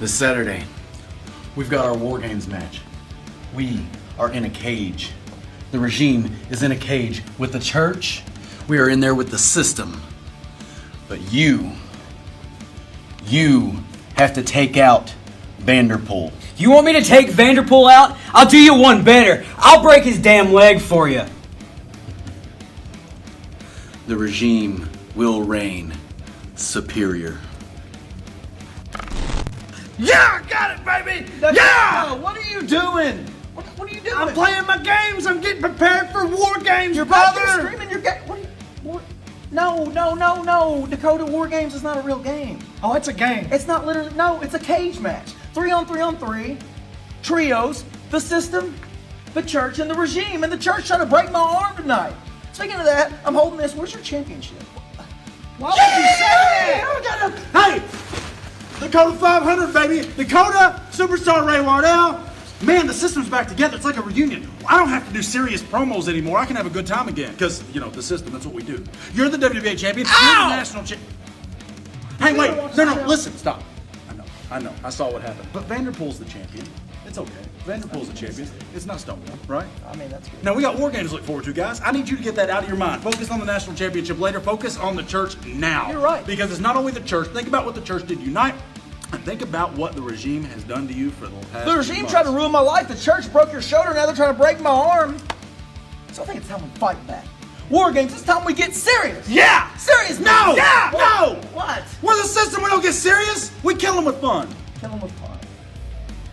This Saturday, we've got our Wargames match. We are in a cage. The regime is in a cage with the church. We are in there with the system. But you have to take out Vanderpool. You want me to take Vanderpool out? I'll do you one better. I'll break his damn leg for you. The regime will reign superior. Yeah, I got it, baby! Yeah! What are you doing? What are you doing? I'm playing my games. I'm getting prepared for war games, You're brother. You're streaming your game. No. Dakota, War Games is not a real game. Oh, it's a game. It's not literally. No, it's a cage match. 3-on-3-on-3. Trios. The system, the church, and the regime. And the church trying to break my arm tonight. Speaking of that, I'm holding this. Where's your championship? Why would you say that? Hey! Dakota 500, baby! Dakota, Superstar Ray Wardell. Man, the system's back together. It's like a reunion. I don't have to do serious promos anymore. I can have a good time again. Because, you know, the system, that's what we do. You're the WWA champion. Ow! You're the national champion. Hey, wait. No, listen. Stop. I know. I saw what happened. But Vanderpool's the champion. It's okay. Vanderpool's the champion. It's not Stonewall, right? I mean, that's good. Now, we got War Games to look forward to, guys. I need you to get that out of your mind. Focus on the national championship later. Focus on the church now. You're right. Because it's not only the church. Think about what the church did unite. And think about what the regime has done to you for the past The regime tried to ruin my life. The church broke your shoulder. Now they're trying to break my arm. So I think it's time we fight back. War Games, it's time we get serious. Yeah! Serious. No! Yeah! No! What? We're the system. We don't get serious. We kill them with fun. Kill him with fun.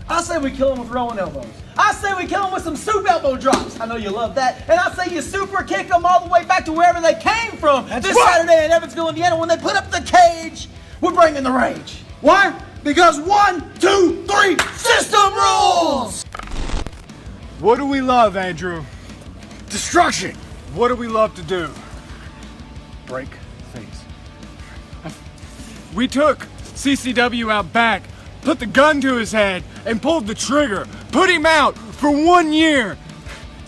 I say we kill him with rolling elbows. I say we kill him with some soup elbow drops. I know you love that. And I say you super kick them all the way back to wherever they came from. This Saturday in Evansville, Indiana, when they put up the cage, we're bringing the rage. Why? Because 1, 2, 3, System rules! What do we love, Andrew? destruction. What do we love to do? Break things. We took CCW out back, put the gun to his head, and pulled the trigger. Put him out for 1 year.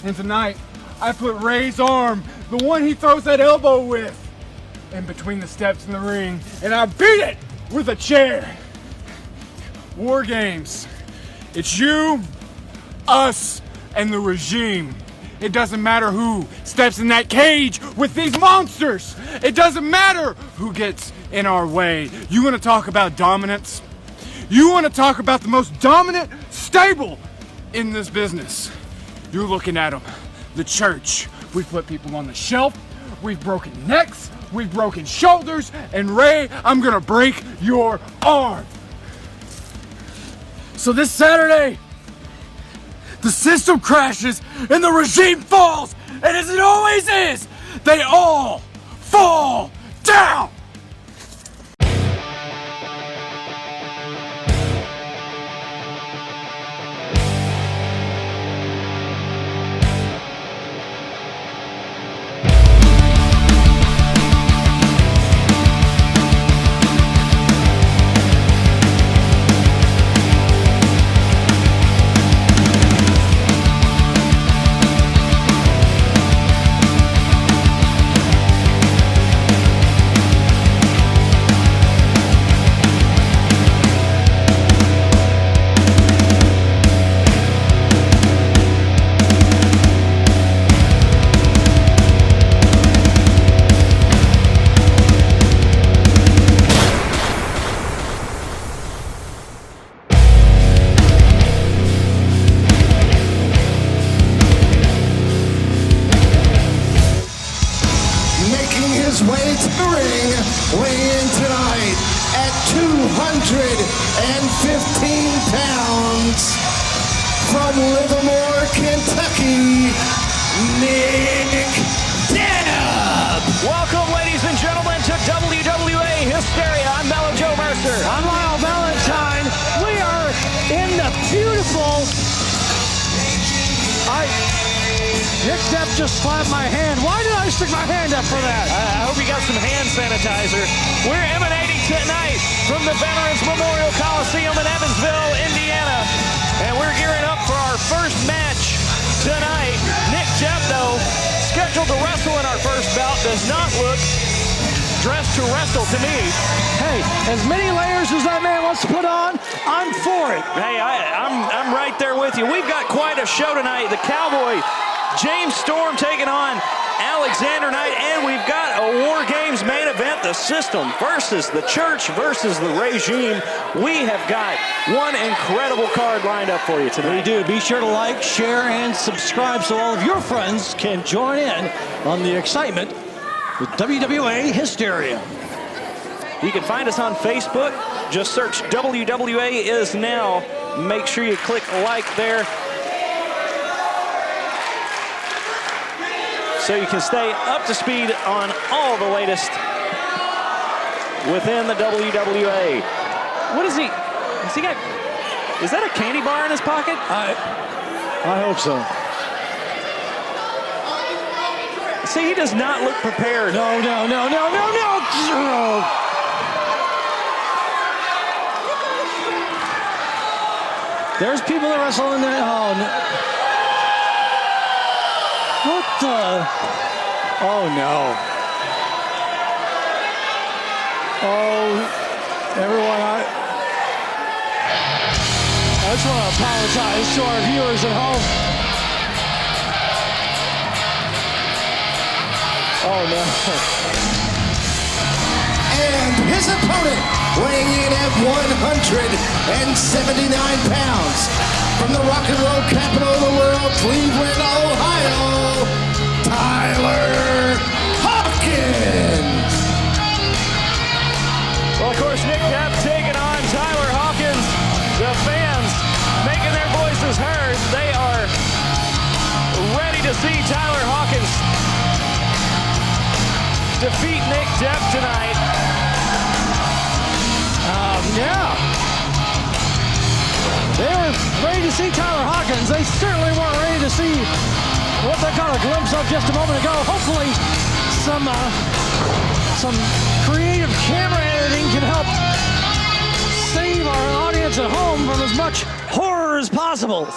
And tonight, I put Ray's arm, the one he throws that elbow with, in between the steps in the ring, and I beat it with a chair. War Games. It's you, us, and the regime. It doesn't matter who steps in that cage with these monsters. It doesn't matter who gets in our way. You want to talk about dominance? You want to talk about the most dominant stable in this business? You're looking at them. The church. We've put people on the shelf. We've broken necks. We've broken shoulders. And Ray, I'm gonna break your arm. So this Saturday, the system crashes and the regime falls. And as it always is, they all fall down. Welcome, ladies and gentlemen, to WWA Hysteria. I'm I'm Lyle Valentine. We are in the beautiful... Nick Depp just slapped my hand. Why did I stick my hand up for that? I hope you got some hand sanitizer. We're emanating tonight from the Veterans Memorial Coliseum in Evansville, Indiana. And we're gearing up for our first match tonight. Nick Depp, though, scheduled to wrestle in our first bout, does not look dressed to wrestle to me. Hey, as many layers as that man wants to put on, I'm for it. Hey, I'm right there with you. We've got quite a show tonight. The Cowboy, James Storm taking on Alexander Knight, and we've got a War Games main event, the System versus the Church versus the Regime. We have got one incredible card lined up for you tonight. We do. Be sure to like, share, and subscribe so all of your friends can join in on the excitement with WWA Hysteria. You can find us on Facebook. Just search WWA is Now. Make sure you click like there, so you can stay up to speed on all the latest within the WWA. What is he? Has he got? Is that a candy bar in his pocket? I hope so. See, he does not look prepared. No. There's people that wrestle in there. Oh, no. What the? Oh, no. Oh, everyone, I just want to apologize to our viewers at home. Oh, no. And his opponent, weighing in at 179 pounds, from the rock and roll capital of the world, Cleveland, Ohio, Tyler Hawkins. Well, of course, Nick Depp taking on Tyler Hawkins. The fans making their voices heard. They are ready to see Tyler Hawkins defeat Nick Depp tonight. Yeah. They were ready to see Tyler Hawkins. They certainly weren't ready to see what they got a glimpse of just a moment ago. Hopefully, some creative camera editing can help save our audience at home from as much horror as possible.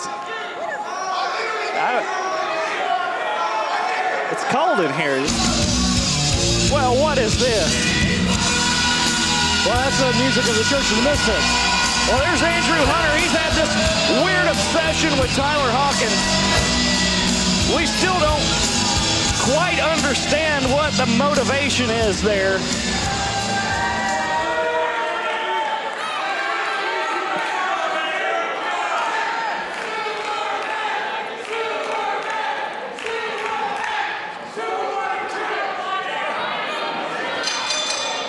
It's cold in here. Well, what is this? Well, that's the music of the Church of the Misfits. Well, there's Andrew Hunter. He's had this weird obsession with Tyler Hawkins. We still don't quite understand what the motivation is there.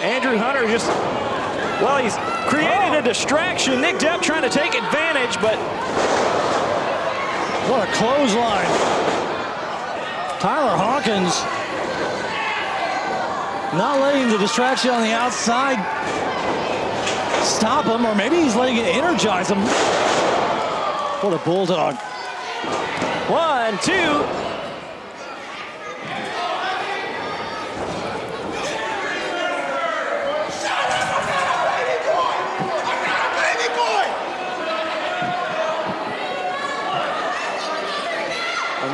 Andrew Hunter just, well, he's created a distraction. Nick Depp trying to take advantage, but what a clothesline. Tyler Hawkins not letting the distraction on the outside stop him, or maybe he's letting it energize him. What a bulldog. 1, 2.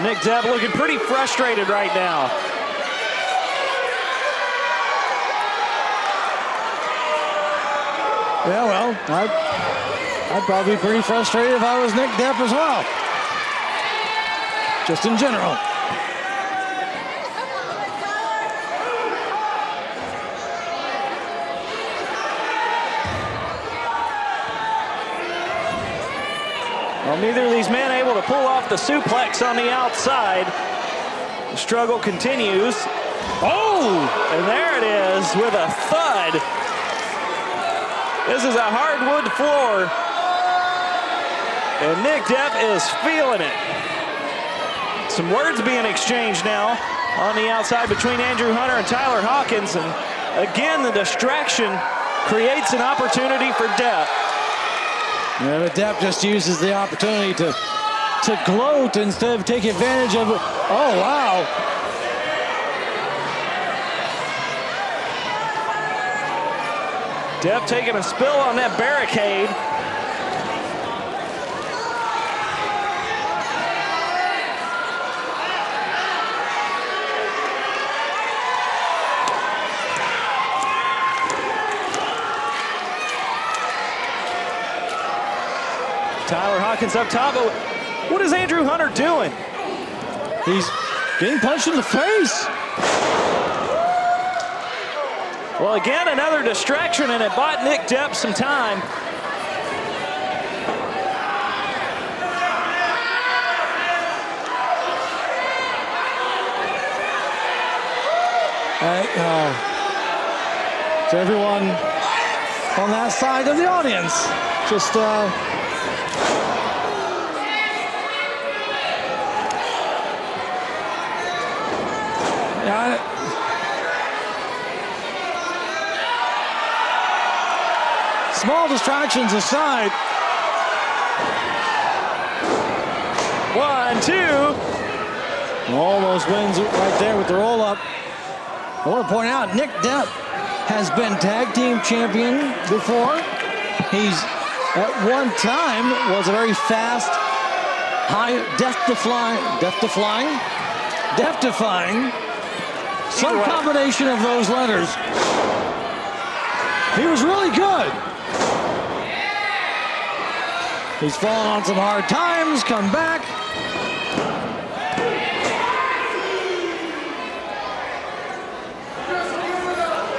Nick Depp looking pretty frustrated right now. Yeah, well, I'd probably be pretty frustrated if I was Nick Depp as well. Just in general. Well, neither of these men able to pull off the suplex on the outside. The struggle continues. Oh, and there it is with a thud. This is a hardwood floor. And Nick Depp is feeling it. Some words being exchanged now on the outside between Andrew Hunter and Tyler Hawkins. And again, the distraction creates an opportunity for Depp. Yeah, but Depp just uses the opportunity to gloat instead of take advantage of it. Oh, wow. Depp taking a spill on that barricade. Tyler Hawkins up top, but what is Andrew Hunter doing? He's getting punched in the face. Well, again, another distraction, and it bought Nick Depp some time. To everyone on that side of the audience, just small distractions aside. 1, 2. Almost wins it right there with the roll up. I want to point out, Nick Depp has been tag team champion before. He's at one time was a very fast, high, death-defying, some combination of those letters. He was really good. He's fallen on some hard times, come back.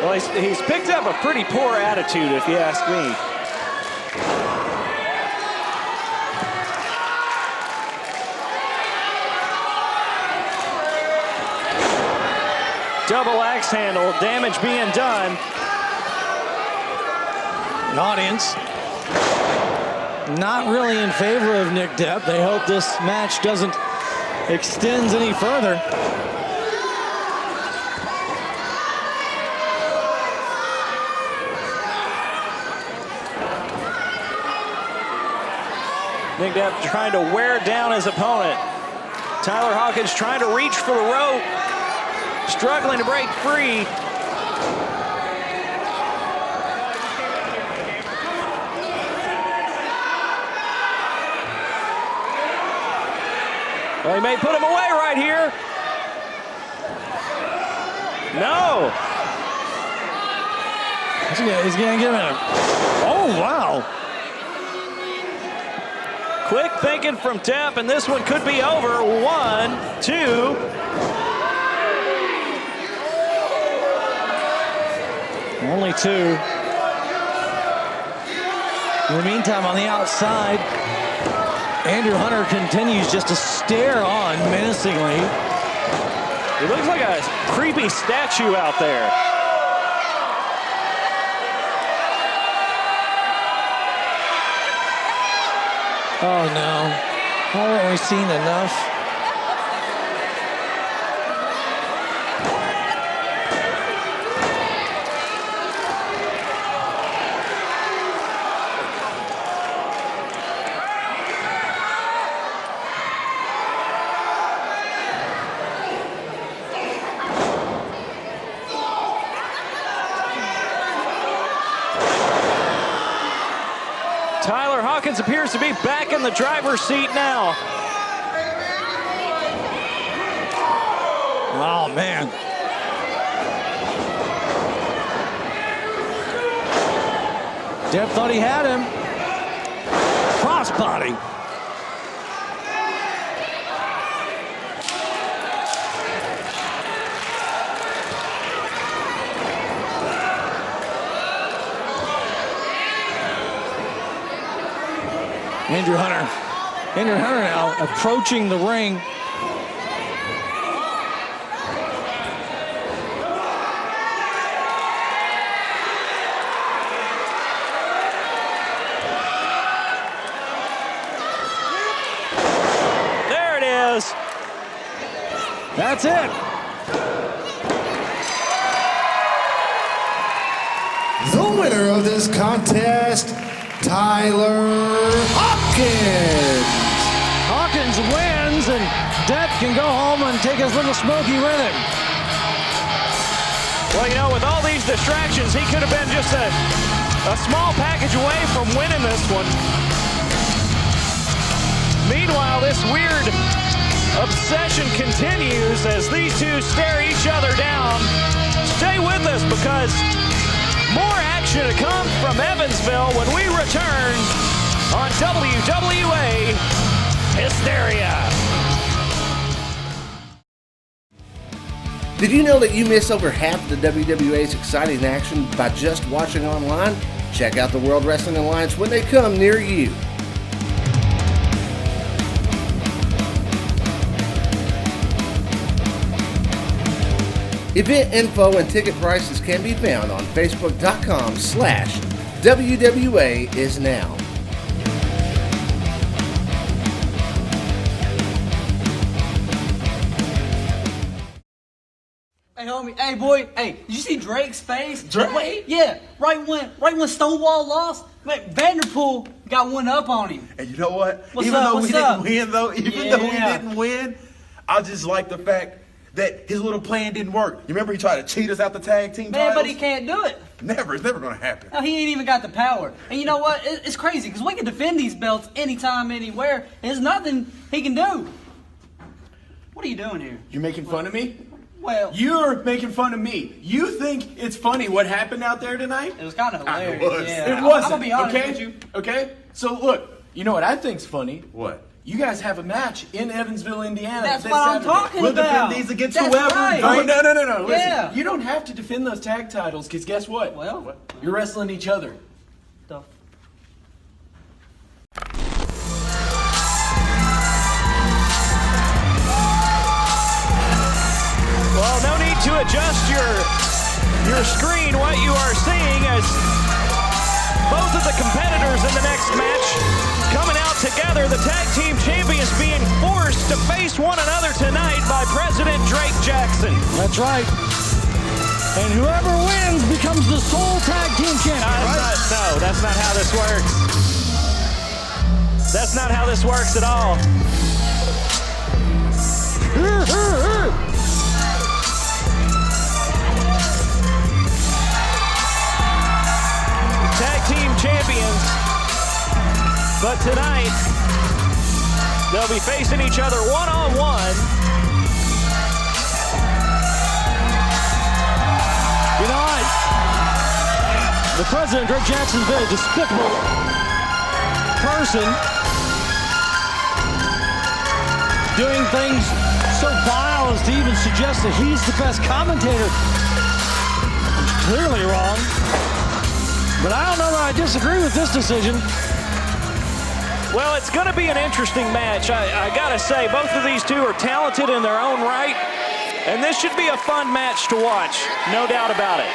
Well, he's picked up a pretty poor attitude, if you ask me. Double axe handle, damage being done. The audience not really in favor of Nick Depp. They hope this match doesn't extend any further. Nick Depp trying to wear down his opponent. Tyler Hawkins trying to reach for the rope, struggling to break free. Well, he may put him away right here. No. He's gonna give him a... Oh, wow. Quick thinking from Depp, and this one could be over. 1, 2. Only 2. In the meantime, on the outside, Andrew Hunter continues just to stare on menacingly. He looks like a creepy statue out there. Oh no, haven't we seen enough? Tyler Hawkins appears to be back in the driver's seat now. Oh, man. Depp thought he had him. Crossbody. Andrew Hunter now approaching the ring. There it is. That's it. The winner of this contest, Tyler Hawkins. Hawkins wins, and Depp can go home and take his little Smoky with him. Well, you know, with all these distractions, he could have been just a small package away from winning this one. Meanwhile, this weird obsession continues as these two stare each other down. Stay with us because more action to come from Evansville when we return on WWA Hysteria. Did you know that you miss over half of the WWA's exciting action by just watching online? Check out the World Wrestling Alliance when they come near you. Event info and ticket prices can be found on Facebook.com/WWAISNOW. Hey homie, hey boy, hey, did you see Drake's face? Drake? Yeah, right when Stonewall lost, man, Vanderpool got one up on him. And you know what? What's Even up? though What's we up? didn't win, though, even though we didn't win, I just like the fact that his little plan didn't work. You remember he tried to cheat us out the tag team Man, titles? but he can't do it. Never. It's never going to happen. No, he ain't even got the power. And you know what? It's crazy because we can defend these belts anytime, anywhere. And there's nothing he can do. What are you doing here? You making fun of me? Well, You're making fun of me. You think it's funny what happened out there tonight? it was kind of hilarious. It was. Yeah. It wasn't. I'm gonna be honest okay? with you. Okay? So look, you know what I think's funny? What? You guys have a match in Evansville, Indiana. That's this what I'm Saturday. talking We'll about. defend these against That's whoever. right. Oh, no. Listen, Yeah. you don't have to defend those tag titles because guess what? Well, You're wrestling each other. the Well, no need to adjust your screen. What you are seeing as both of the competitors in the next match coming out together. The tag team champions being forced to face one another tonight by President Jaxon. That's right. And whoever wins becomes the sole tag team champion, right? No, that's not how this works. That's not how this works at all. Tag team champions. But tonight, they'll be facing each other one-on-one. You know what? The president, Greg Jackson's a very despicable person, doing things so vile as to even suggest that he's the best commentator. He's clearly wrong. But I don't know that I disagree with this decision. Well, it's going to be an interesting match. I got to say, both of these two are talented in their own right. And this should be a fun match to watch, no doubt about it.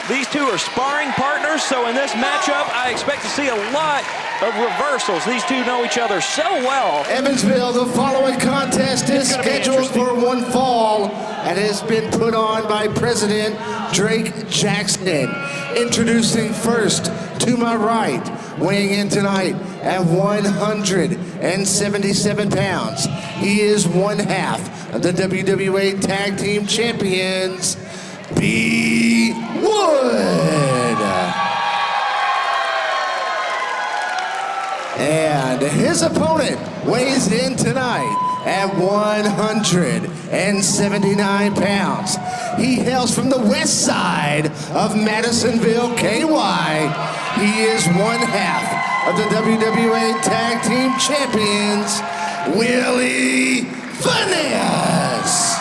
These two are sparring partners, so in this matchup, I expect to see a lot of reversals. These two know each other so well. Evansville, the following contest is scheduled for one fall and has been put on by President Drake Jaxon. Introducing first, to my right, weighing in tonight at 177 pounds. He is one half of the WWA Tag Team Champions, B. Wood. And his opponent weighs in tonight at 179 pounds. He hails from the west side of Madisonville, KY. He is one half of the WWA Tag Team Champions, Willie Finesse.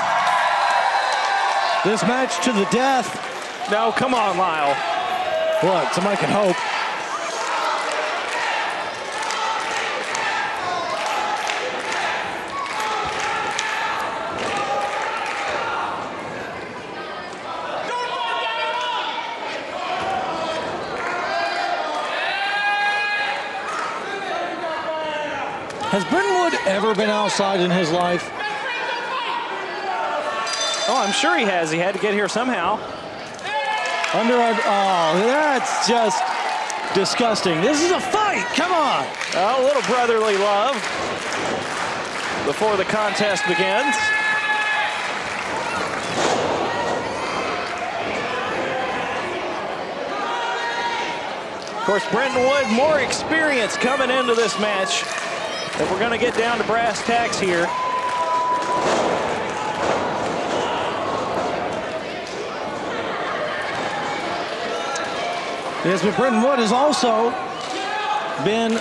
This match to the death. No, come on, Lyle. What? Somebody can hope. Has Brentwood ever been outside in his life? Oh, I'm sure he has. He had to get here somehow. Oh, that's just disgusting. This is a fight. Come on. A little brotherly love before the contest begins. Of course, Brentwood, more experience coming into this match. If we're going to get down to brass tacks here. Yes, but Brentwood is also been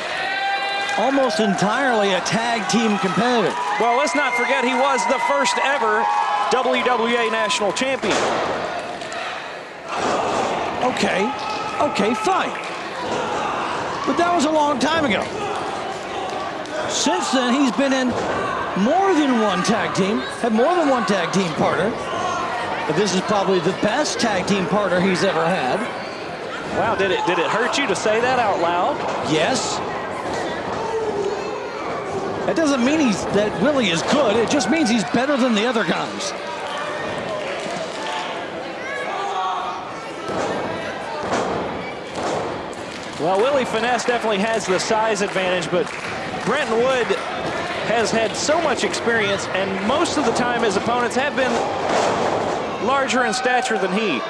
almost entirely a tag team competitor. Well, let's not forget he was the first ever WWA National Champion. Okay, fine. But that was a long time ago. Since then, he's been in more than one tag team, had more than one tag team partner. But this is probably the best tag team partner he's ever had. Wow, did it hurt you to say that out loud? Yes. That doesn't mean that Willie is good. It just means he's better than the other guys. Well, Willie Finesse definitely has the size advantage, but Brenton Wood has had so much experience, and most of the time his opponents have been larger in stature than he.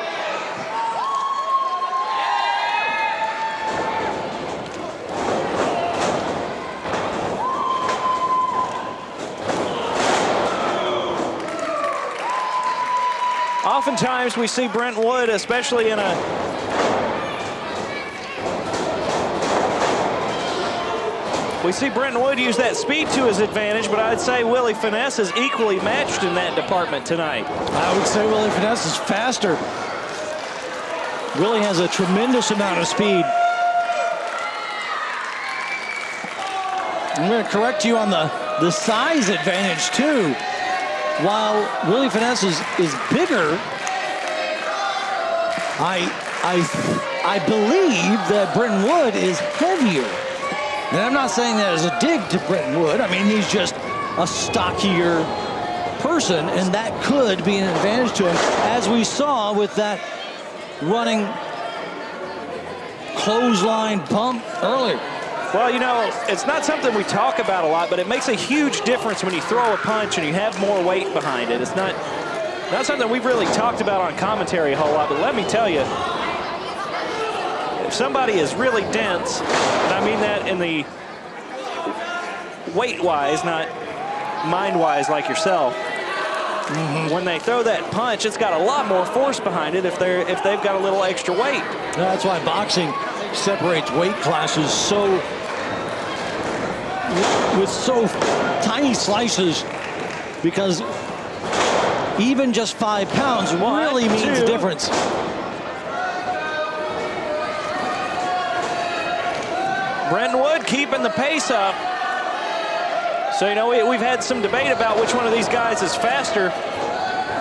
Oftentimes we see Brenton Wood, especially in a we see Brenton Wood use that speed to his advantage, but I'd say Willie Finesse is equally matched in that department tonight. I would say Willie Finesse is faster. Willie has a tremendous amount of speed. I'm going to correct you on the size advantage too. While Willie Finesse is bigger, I believe that Brenton Wood is heavier. And I'm not saying that as a dig to Brenton Wood. I mean, he's just a stockier person, and that could be an advantage to him, as we saw with that running clothesline bump earlier. Well, you know, it's not something we talk about a lot, but it makes a huge difference when you throw a punch and you have more weight behind it. It's not something we've really talked about on commentary a whole lot, but let me tell you, if somebody is really dense, and I mean that in the weight-wise, not mind-wise like yourself, when they throw that punch, it's got a lot more force behind it if they've got a little extra weight. That's why boxing separates weight classes with so tiny slices, because even just 5 pounds really means a difference. Brenton Wood keeping the pace up. So, you know, we've had some debate about which one of these guys is faster,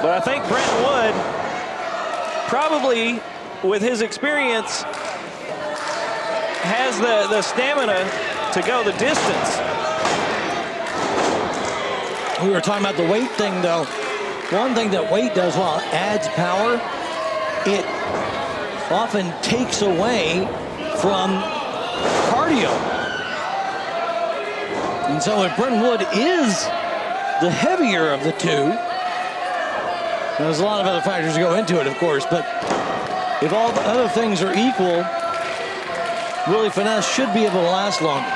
but I think Brenton Wood, probably with his experience, has the stamina to go the distance. We were talking about the weight thing, though. One thing that weight does, while it adds power, it often takes away from cardio. And so if Brenton Wood is the heavier of the two, there's a lot of other factors to go into it, of course, but if all the other things are equal, Willie Finesse should be able to last longer.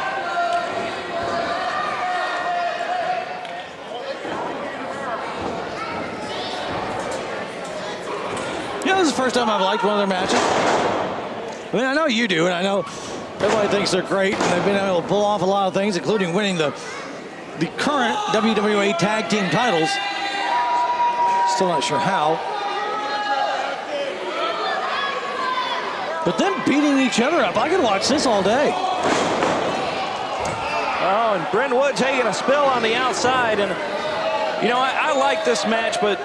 You know, this is the first time I've liked one of their matches. I mean, I know you do, and I know everybody thinks they're great, and they've been able to pull off a lot of things, including winning the current WWA Tag Team titles. Still not sure how. But them beating each other up, I could watch this all day. Oh, and Brenton Wood taking a spill on the outside. And, you know, I like this match, but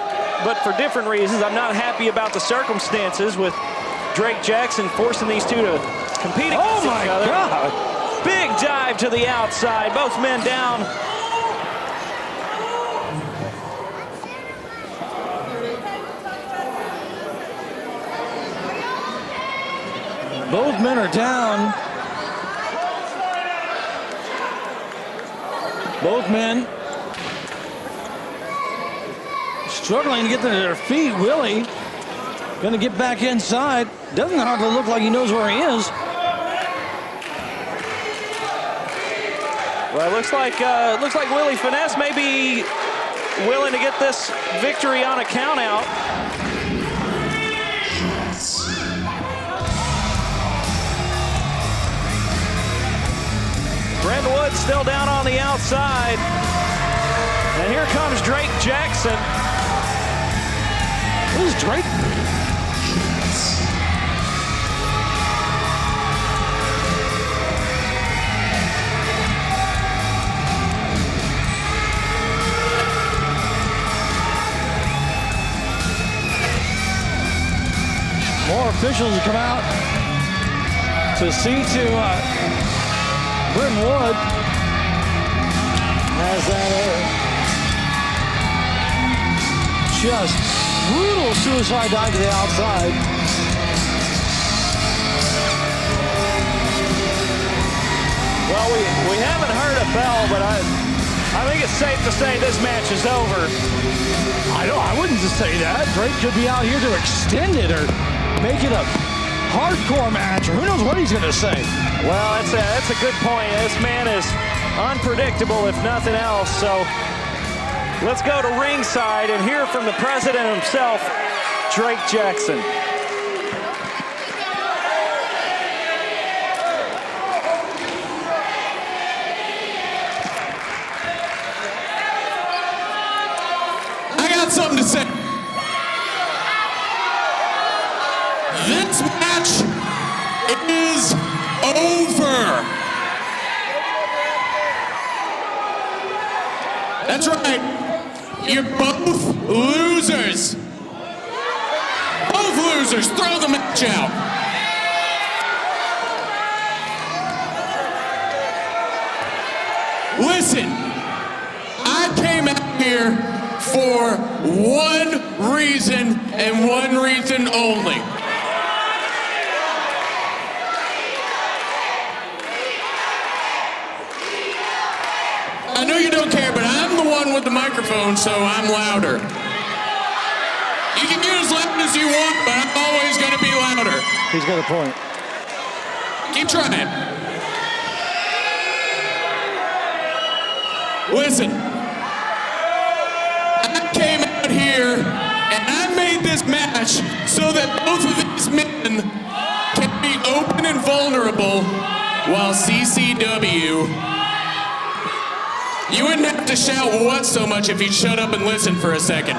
for different reasons. I'm not happy about the circumstances with Drake Jaxon forcing these two to compete against each other. God. Big dive to the outside. Both men down. Both men are down. Both men struggling to get to their feet. Willie gonna get back inside. Doesn't hardly look like he knows where he is. Well, it looks like Willie Finesse may be willing to get this victory on a count out. Brentwood still down on the outside. And here comes Drake Jaxon. Who's Drake? More officials have come out to see to Brentwood as that just brutal suicide dive to the outside. Well, we haven't heard a bell, but I think it's safe to say this match is over. I wouldn't just say that. Drake could be out here to extend it or make it a hardcore match, or who knows what he's going to say. Well, that's a good point. This man is unpredictable, if nothing else. So let's go to ringside and hear from the president himself, Drake Jaxon. I got something to say. This match is over. That's right. You're both losers. Both losers. Throw the match out. Listen, I came out here for one reason and one reason only. I know you don't care, but I'm the one with the microphone, so I'm louder. You can get as loud as you want, but I'm always going to be louder. He's got a point. Keep trying. Listen, I came out here and I made this match so that both of these men can be open and vulnerable while CCW. You wouldn't have to shout what so much if you'd shut up and listen for a second.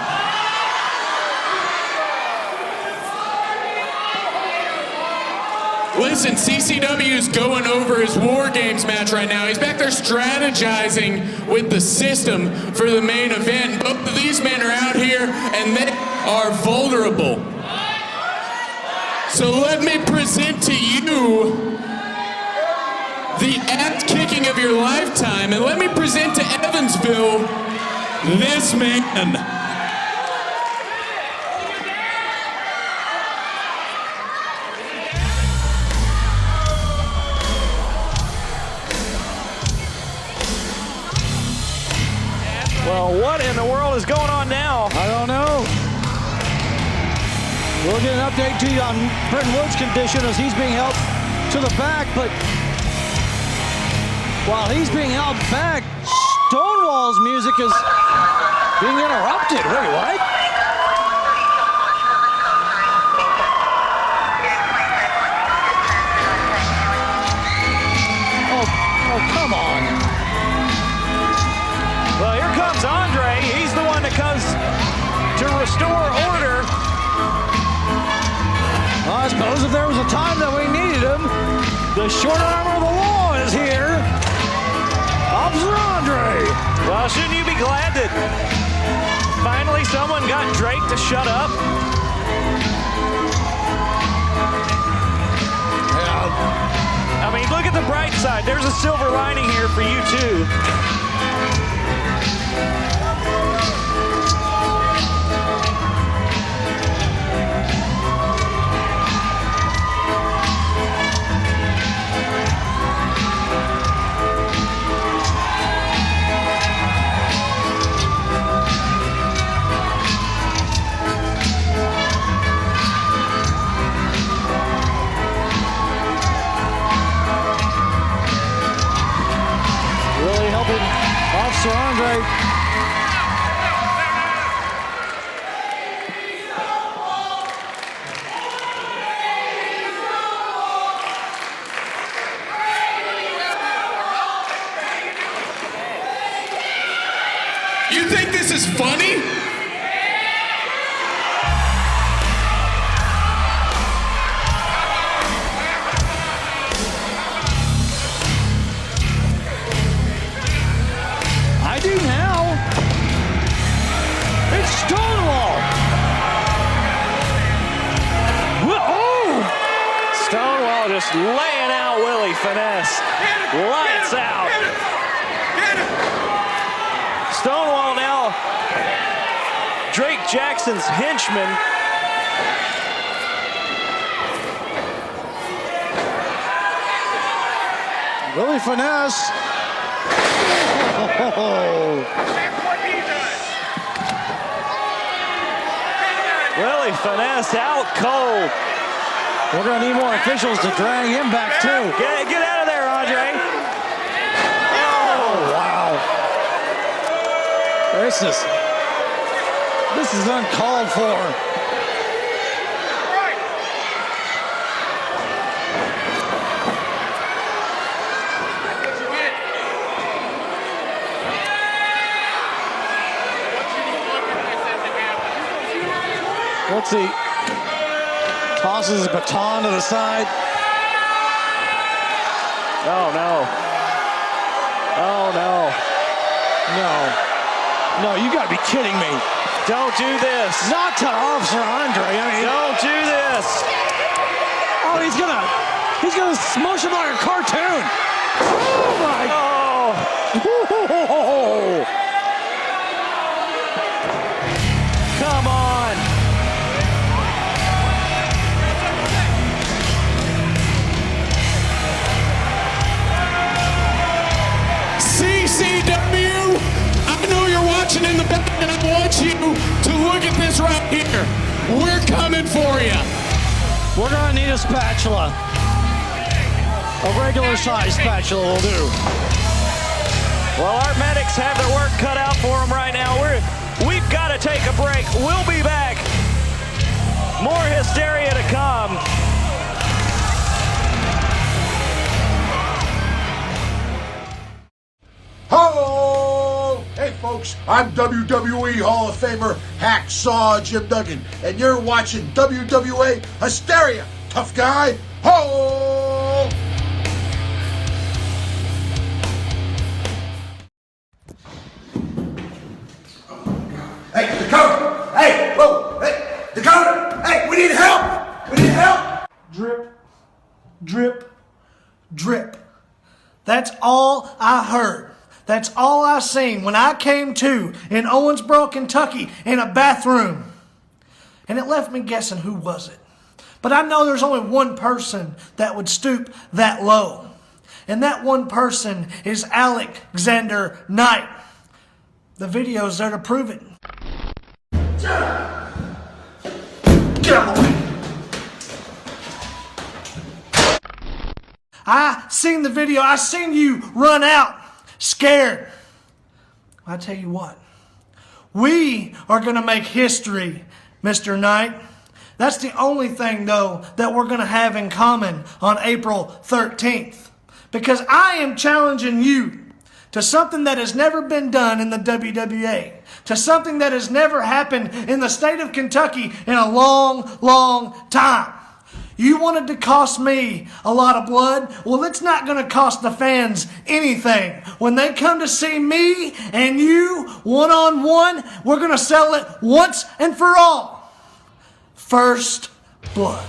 Listen, CCW's going over his Wargames match right now. He's back there strategizing with the system for the main event. Both of these men are out here and they are vulnerable. So let me present to you the ass-kicking of your lifetime, and let me present to Evansville this man. Well, what in the world is going on now? I don't know. We'll get an update to you on Brentwood's condition as he's being held to the back, but while he's being held back, Stonewall's music is being interrupted. Wait, what? Oh, come on. Well, here comes Andre. He's the one that comes to restore order. Well, I suppose if there was a time that we needed him, the short arm of the law is here. Officer Andre. Well, shouldn't you be glad that finally someone got Drake to shut up? I mean, look at the bright side. There's a silver lining here for you, too. Really helping Officer Andre. You think this is funny? I do now. It's Stonewall. Oh! Stonewall just laying out Willie Finesse. Lights out. Stonewall now Drake Jackson's henchman. Willie Finesse. Oh. Willie Finesse out cold. We're going to need more officials to drag him back, too. Get out of there, Andre. Oh, wow. This is uncalled for. Let's see. Tosses his baton to the side. Oh, no. Oh, no. No, you gotta be kidding me. Don't do this. Not to Officer Andre. I mean, Don't do this. oh, he's gonna smush him like a cartoon. Oh my! Oh. Come on. CCW, I know you're watching in the back, and I want you to look at this right here. We're coming for you. We're gonna need a spatula. A regular size spatula will do. Well, our medics have their work cut out for them right now. We've got to take a break. We'll be back. More hysteria to come. Hello! Hey folks, I'm WWE Hall of Famer Hacksaw Jim Duggan, and you're watching WWA Hysteria. Tough guy, ho! Hey, Dakota! Hey, whoa! Hey, Dakota! Hey, we need help! We need help! Drip, drip, drip. That's all I heard. That's all I seen when I came to in Owensboro, Kentucky in a bathroom. And it left me guessing who was it. But I know there's only one person that would stoop that low. And that one person is Alexander Knight. The video's there to prove it. Get out of the way. I seen the video. I seen you run out scared. I tell you what, we are going to make history, Mr. Knight. That's the only thing, though, that we're going to have in common on April 13th. Because I am challenging you to something that has never been done in the WWA. To something that has never happened in the state of Kentucky in a long, long time. You wanted to cost me a lot of blood? Well, it's not going to cost the fans anything. When they come to see me and you one-on-one, we're going to settle it once and for all. First blood.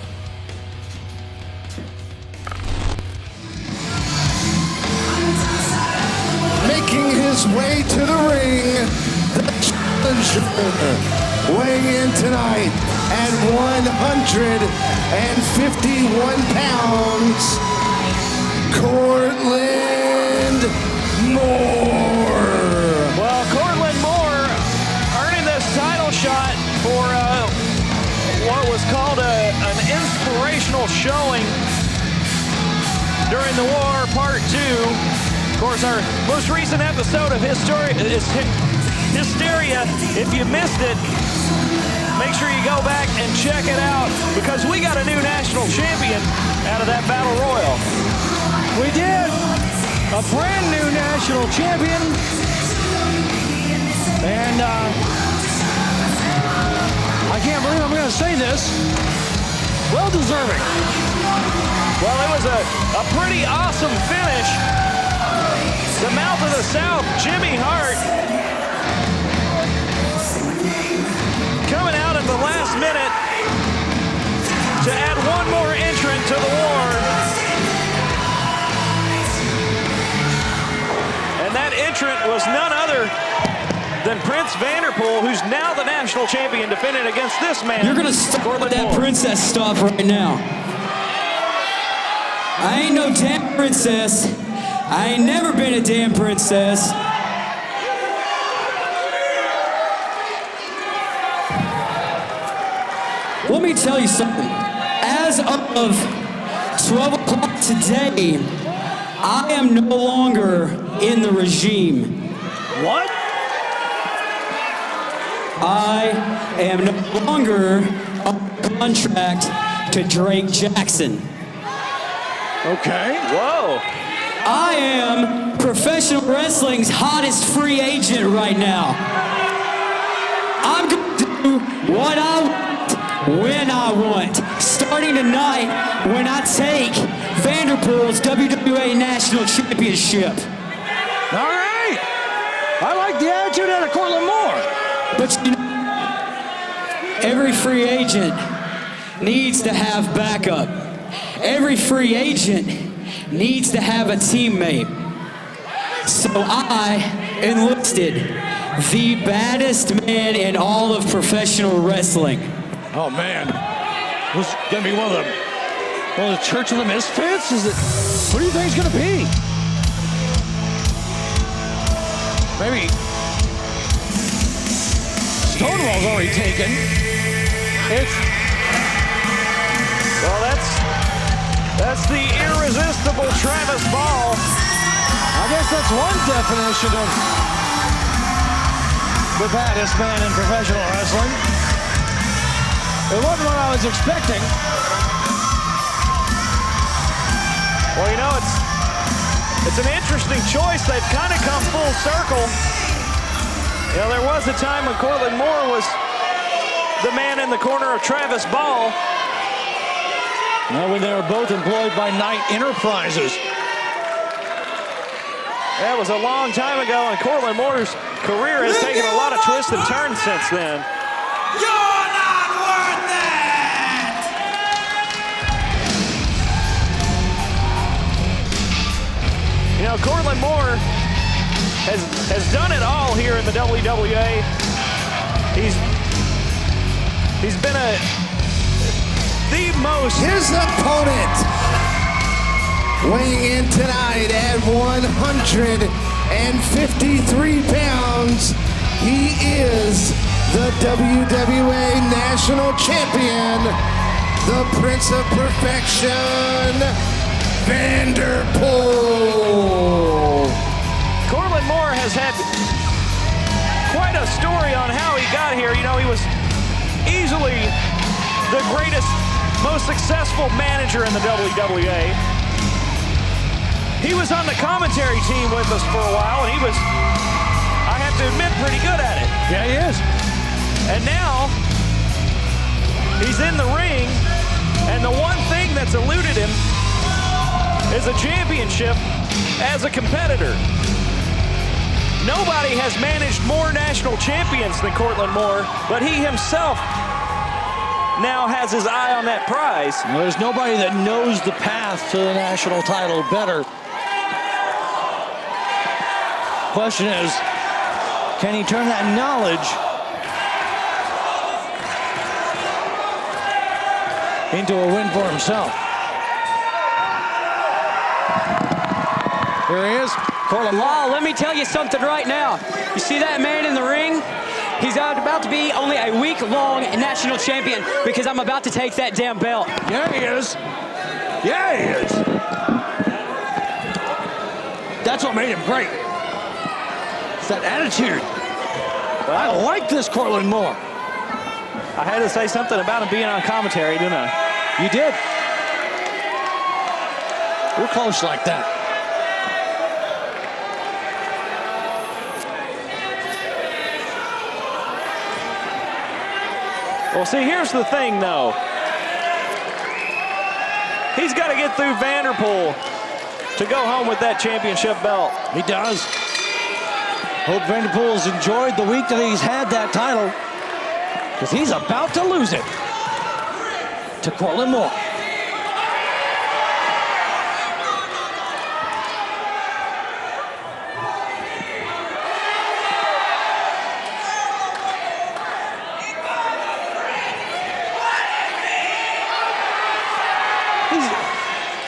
Making his way to the ring, the challenger. Weighing in tonight at 151 pounds, Cortland Moore. Well, Cortland Moore earning this title shot for what was called an inspirational showing during the war, part 2. Of course, our most recent episode of Hysteria, if you missed it, make sure you go back and check it out, because we got a new national champion out of that battle royal. We did. A brand new national champion. And I can't believe I'm going to say this. Well deserving. Well, it was a pretty awesome finish. The mouth of the South, Jimmy Hart, coming out in the last minute to add one more entrant to the war. And that entrant was none other than Prince Vanderpool, who's now the national champion, defending against this man. You're gonna start with that princess stuff right now. I ain't no damn princess. I ain't never been a damn princess. Let me tell you something. As of 12 o'clock today, I am no longer in the regime. What? I am no longer on contract to Drake Jaxon. Okay. Whoa. I am professional wrestling's hottest free agent right now. I'm going to do what I want, when I want. Starting tonight, when I take Vanderpool's WWA National Championship. All right. I like the attitude out of Cortland more. But you know, every free agent needs to have backup. Every free agent needs to have a teammate. So I enlisted the baddest man in all of professional wrestling. Oh man, who's gonna be one of the Church of the Misfits? Is it? What do you think it's gonna be? Maybe Stonewall's already taken. Well, that's the irresistible Travis Ball. I guess that's one definition of the baddest man in professional wrestling. It wasn't what I was expecting. Well, you know, it's an interesting choice. They've kind of come full circle. You know, there was a time when Cortland Moore was the man in the corner of Travis Ball. Now, when they were both employed by Knight Enterprises. That was a long time ago, and Cortland Moore's career has taken a lot of twists and turns since then. You're not worth it! You know, Cortland Moore has done it all here in the WWA. He's been the most. Here's the opponent. Weighing in tonight at 153 pounds, he is the WWA National Champion, the Prince of Perfection, Vanderpool. Cortland Moore has had quite a story on how he got here. You know, he was easily the greatest, most successful manager in the WWA. He was on the commentary team with us for a while, and he was, I have to admit, pretty good at it. Yeah, he is. And now, he's in the ring, and the one thing that's eluded him is a championship as a competitor. Nobody has managed more national champions than Cortland Moore, but he himself now has his eye on that prize. Well, there's nobody that knows the path to the national title better. Question is, can he turn that knowledge into a win for himself? Here he is, Cortland. Wow, let me tell you something right now. You see that man in the ring? He's about to be only a week-long national champion because I'm about to take that damn belt. Yeah, he is. Yeah, he is. That's what made him great. It's that attitude. I like this Cortland Moore. I had to say something about him being on commentary, didn't I? You did. We're close like that. Well, see, here's the thing, though. He's got to get through Vanderpool to go home with that championship belt. He does. Hope Vanderpool's enjoyed the week that he's had that title, because he's about to lose it to Cortland Moore.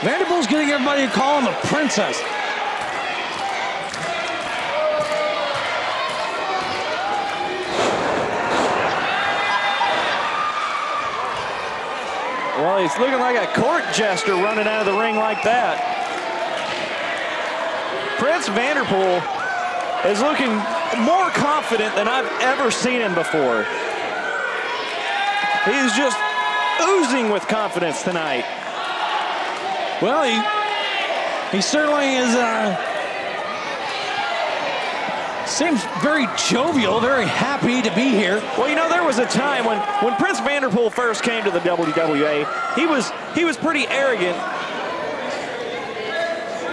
Vanderpool's getting everybody to call him a princess. Well, he's looking like a court jester running out of the ring like that. Prince Vanderpool is looking more confident than I've ever seen him before. He's just oozing with confidence tonight. Well, he certainly is, seems very jovial, very happy to be here. Well, you know, there was a time when Prince Vanderpool first came to the WWA, he was pretty arrogant,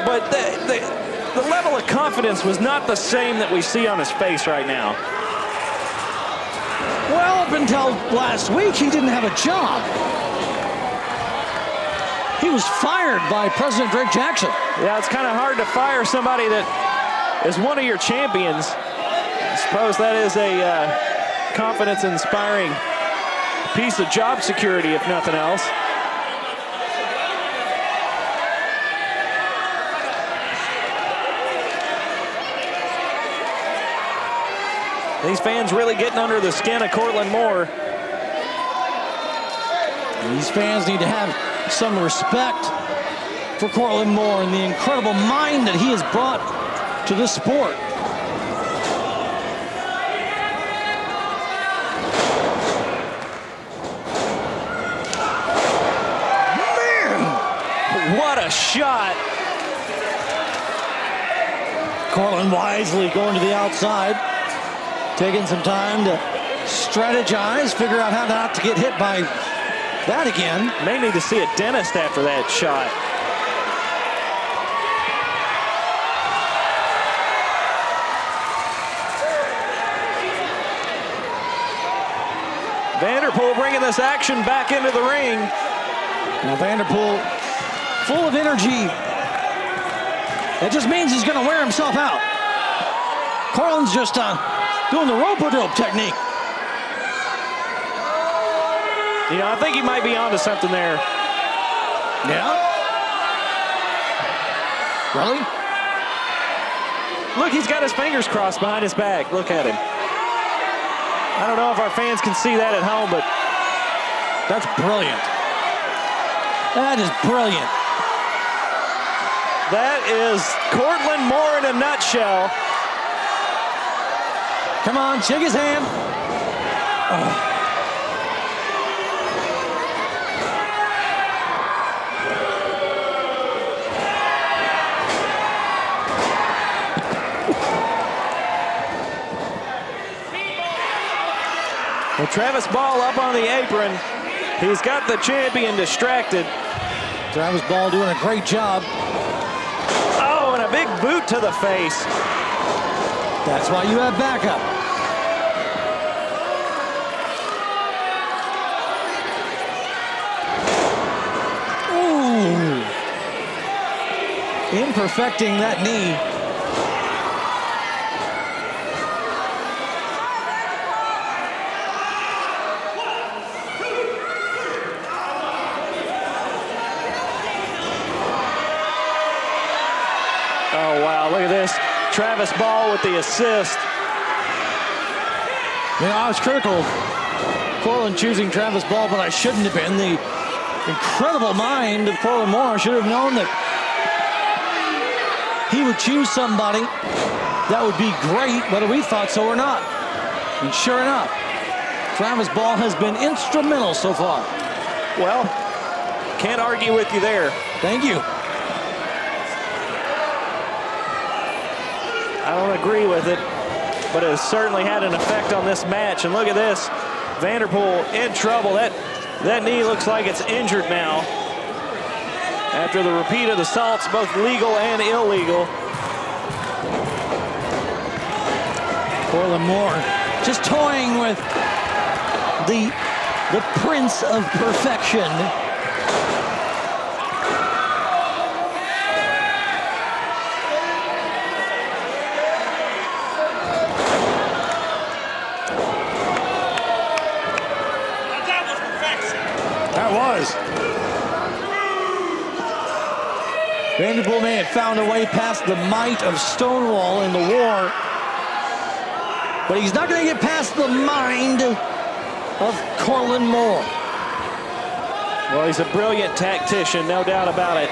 but the level of confidence was not the same that we see on his face right now. Well, up until last week, he didn't have a job. He was fired by President Drake Jaxon. Yeah, it's kind of hard to fire somebody that is one of your champions. I suppose that is a confidence-inspiring piece of job security, if nothing else. These fans really getting under the skin of Cortland Moore. These fans need to have some respect for Cortland Moore and the incredible mind that he has brought to this sport. Man, what a shot. Cortland wisely going to the outside, taking some time to strategize, figure out how not to get hit by that again. May need to see a dentist after that shot. Vanderpool bringing this action back into the ring. Now Vanderpool, full of energy. That just means he's going to wear himself out. Cortland's just doing the rope-a-dope technique. You know, I think he might be onto something there. Yeah? Really? Look, he's got his fingers crossed behind his back. Look at him. I don't know if our fans can see that at home, but that's brilliant. That is brilliant. That is Cortland Moore in a nutshell. Come on, shake his hand. Oh. Well, Travis Ball up on the apron. He's got the champion distracted. Travis Ball doing a great job. Oh, and a big boot to the face. That's why you have backup. Ooh. Imperfecting that knee. Oh, wow, look at this. Travis Ball with the assist. You know, I was critical of Cortland choosing Travis Ball, but I shouldn't have been. The incredible mind of Cortland Moore should have known that he would choose somebody that would be great, whether we thought so or not. And sure enough, Travis Ball has been instrumental so far. Well, can't argue with you there. Thank you. I don't agree with it, but it has certainly had an effect on this match. And look at this. Vanderpool in trouble. That knee looks like it's injured now after the repeated assaults, both legal and illegal. Cortland Moore just toying with the Prince of Perfection. That was. Vanderpool may have found a way past the might of Stonewall in the war, but he's not going to get past the mind of Cortland Moore. Well, he's a brilliant tactician, no doubt about it.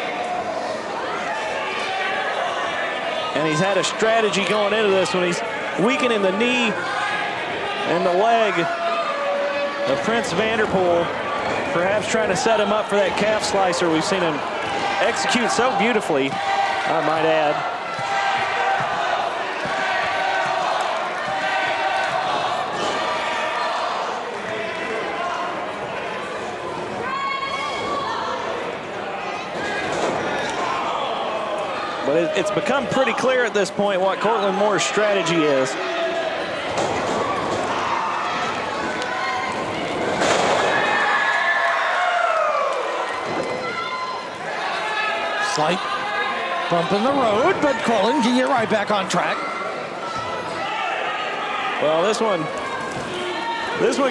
And he's had a strategy going into this when he's weakening the knee and the leg of Prince Vanderpool, perhaps trying to set him up for that calf slicer we've seen him execute so beautifully, I might add. But it's become pretty clear at this point what Cortland Moore's strategy is. Slight bump in the road, but Cortland can get right back on track. Well, this one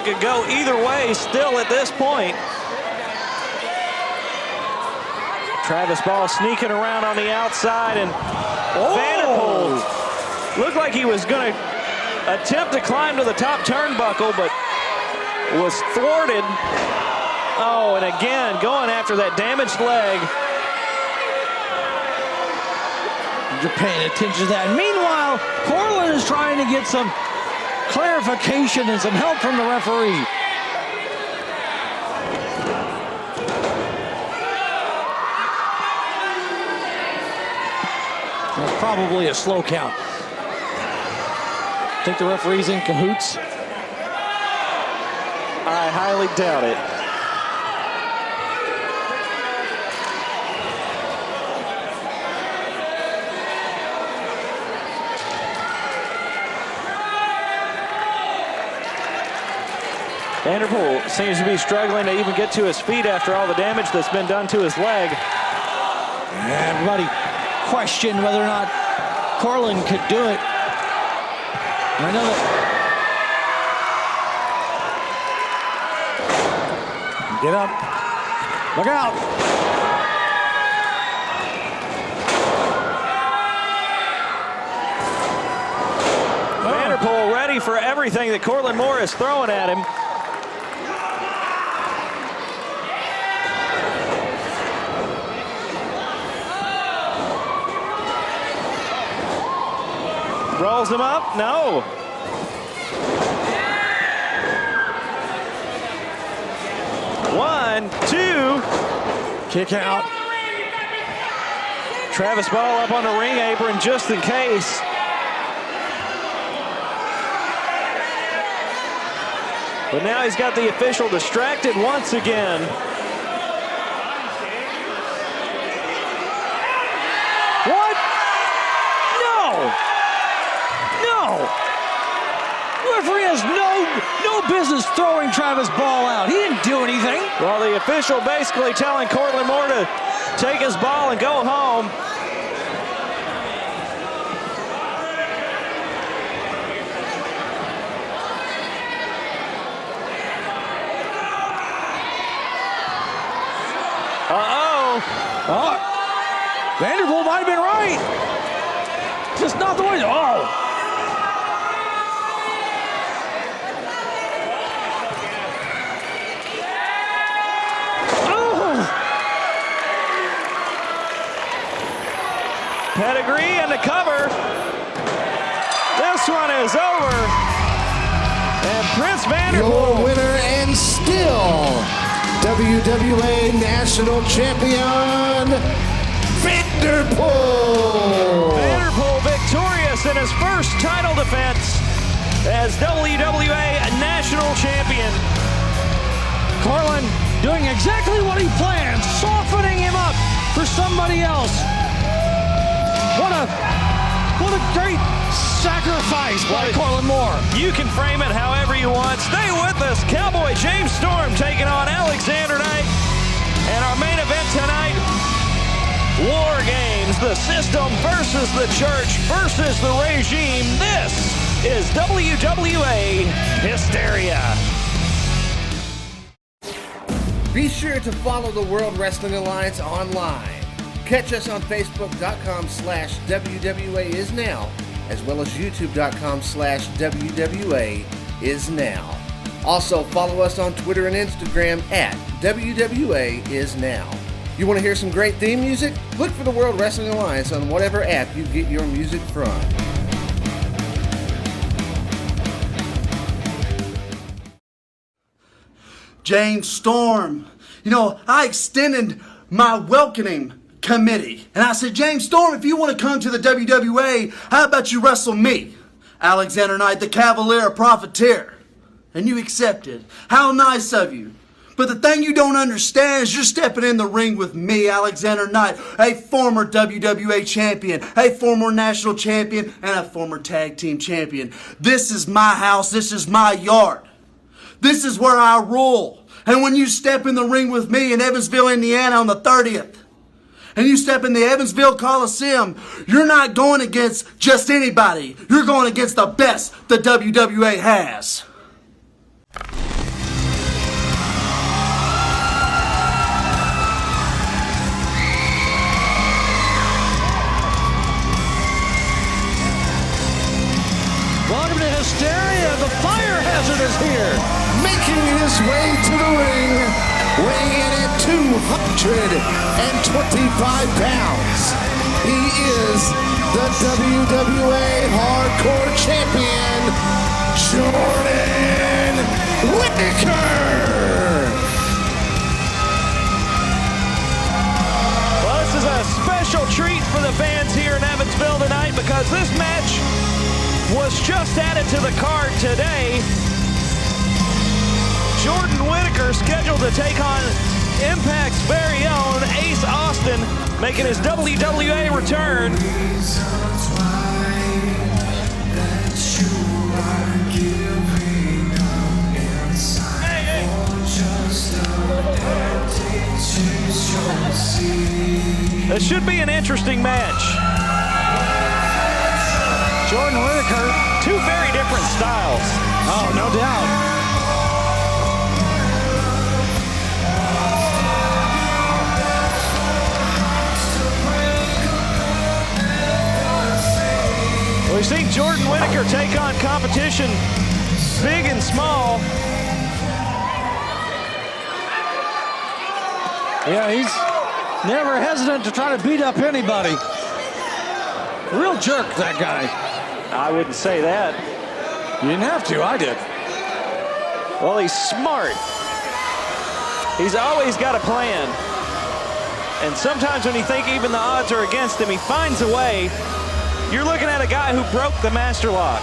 could go either way still at this point. Travis Ball sneaking around on the outside, and Vanderpool looked like he was going to attempt to climb to the top turnbuckle, but was thwarted. Oh, and again, going after that damaged leg. You're paying attention to that. Meanwhile, Cortland is trying to get some clarification and some help from the referee. That's probably a slow count. Think the referee's in cahoots? I highly doubt it. Vanderpool seems to be struggling to even get to his feet after all the damage that's been done to his leg. Everybody questioned whether or not Cortland could do it. I know that. Get up. Look out. Vanderpool ready for everything that Cortland Moore is throwing at him. Rolls him up, no. One, two. Kick out. Travis Ball up on the ring apron just in case. But now he's got the official distracted once again. What? No! No! Referee has no business throwing Travis Ball out. He didn't do anything. Well, the official basically telling Cortland Moore to take his ball and go home. Oh, Vanderpool might have been right. Just not the way. Oh. Pedigree and the cover. This one is over. And Prince Vanderpool. Your winner and still WWA National Champion, Vanderpool. Vanderpool victorious in his first title defense as WWA National Champion. Cortland doing exactly what he planned, softening him up for somebody else. What a great sacrifice by Cortland Moore. You can frame it however you want. Stay with us. Cowboy James Storm taking on Alexander Knight. And our main event tonight, War Games, the system versus the church versus the regime. This is WWA Hysteria. Be sure to follow the World Wrestling Alliance online. Catch us on Facebook.com/WWAISNOW, as well as YouTube.com/WWAISNOW. Also, follow us on Twitter and Instagram at WWAISNOW. You want to hear some great theme music? Look for the World Wrestling Alliance on whatever app you get your music from. James Storm. You know, I extended my welcoming committee. And I said, James Storm, if you want to come to the WWA, how about you wrestle me, Alexander Knight, the Cavalier Profiteer? And you accepted. How nice of you. But the thing you don't understand is you're stepping in the ring with me, Alexander Knight, a former WWA champion, a former national champion, and a former tag team champion. This is my house. This is my yard. This is where I rule. And when you step in the ring with me in Evansville, Indiana on the 30th, and you step in the Evansville Coliseum, you're not going against just anybody. You're going against the best the WWA has. Welcome to Hysteria. The fire hazard is here. Making his way to the ring, weighing in at 225 pounds. He is the WWA Hardcore Champion, Jordan Whittaker. Well, this is a special treat for the fans here in Evansville tonight because this match was just added to the card today. Jordan Whittaker scheduled to take on Impact's very own Ace Austin, making his WWA return. This should be an interesting match. Jordan Whittaker. Two very different styles. Oh, no doubt. We've seen Jordan Whittaker take on competition, big and small. Yeah, he's never hesitant to try to beat up anybody. Real jerk, that guy. I wouldn't say that. You didn't have to, I did. Well, he's smart. He's always got a plan. And sometimes when you think even the odds are against him, he finds a way. You're looking at a guy who broke the master lock.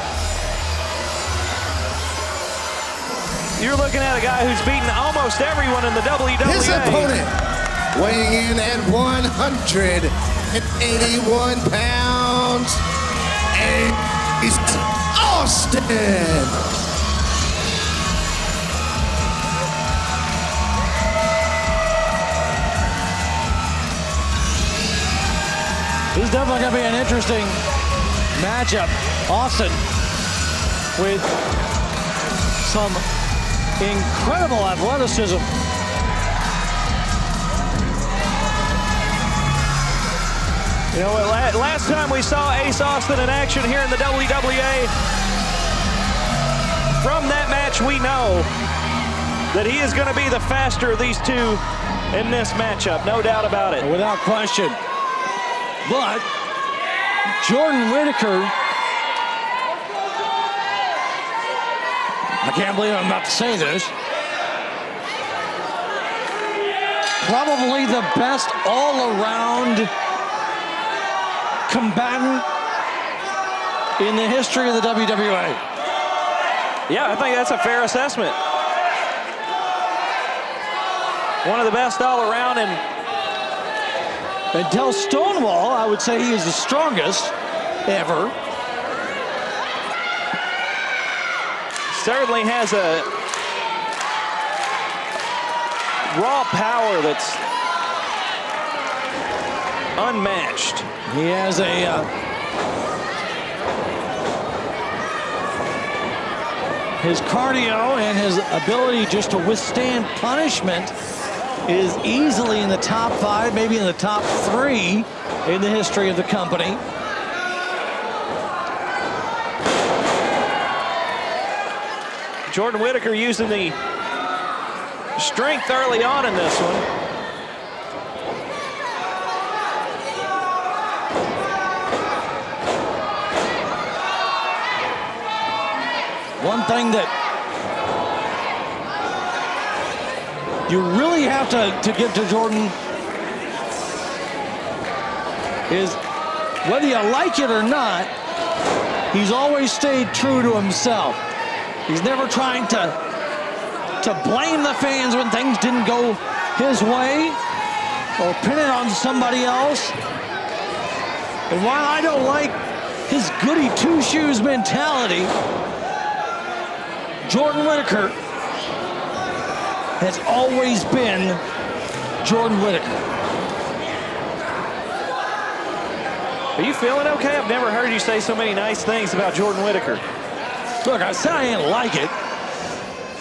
You're looking at a guy who's beaten almost everyone in the WWA. His opponent, weighing in at 181 pounds, Ace Austin. This is definitely going to be an interesting matchup. Austin with some incredible athleticism. You know, last time we saw Ace Austin in action here in the WWA, from that match we know that he is going to be the faster of these two in this matchup, no doubt about it. Without question. But Jordan Whittaker, I can't believe I'm about to say this, probably the best all-around combatant in the history of the WWA. Yeah, I think that's a fair assessment. One of the best all around, and until Stonewall, I would say he is the strongest ever. Certainly has a raw power that's unmatched. He has his cardio and his ability just to withstand punishment is easily in the top 5, maybe in the top 3 in the history of the company. Jordan Whittaker using the strength early on in this one. One thing that you really have to give to Jordan is, whether you like it or not, he's always stayed true to himself. He's never trying to blame the fans when things didn't go his way or pin it on somebody else. And while I don't like his goody two-shoes mentality, Jordan Whittaker has always been Jordan Whittaker. Are you feeling okay? I've never heard you say so many nice things about Jordan Whittaker. Look, I said I didn't like it,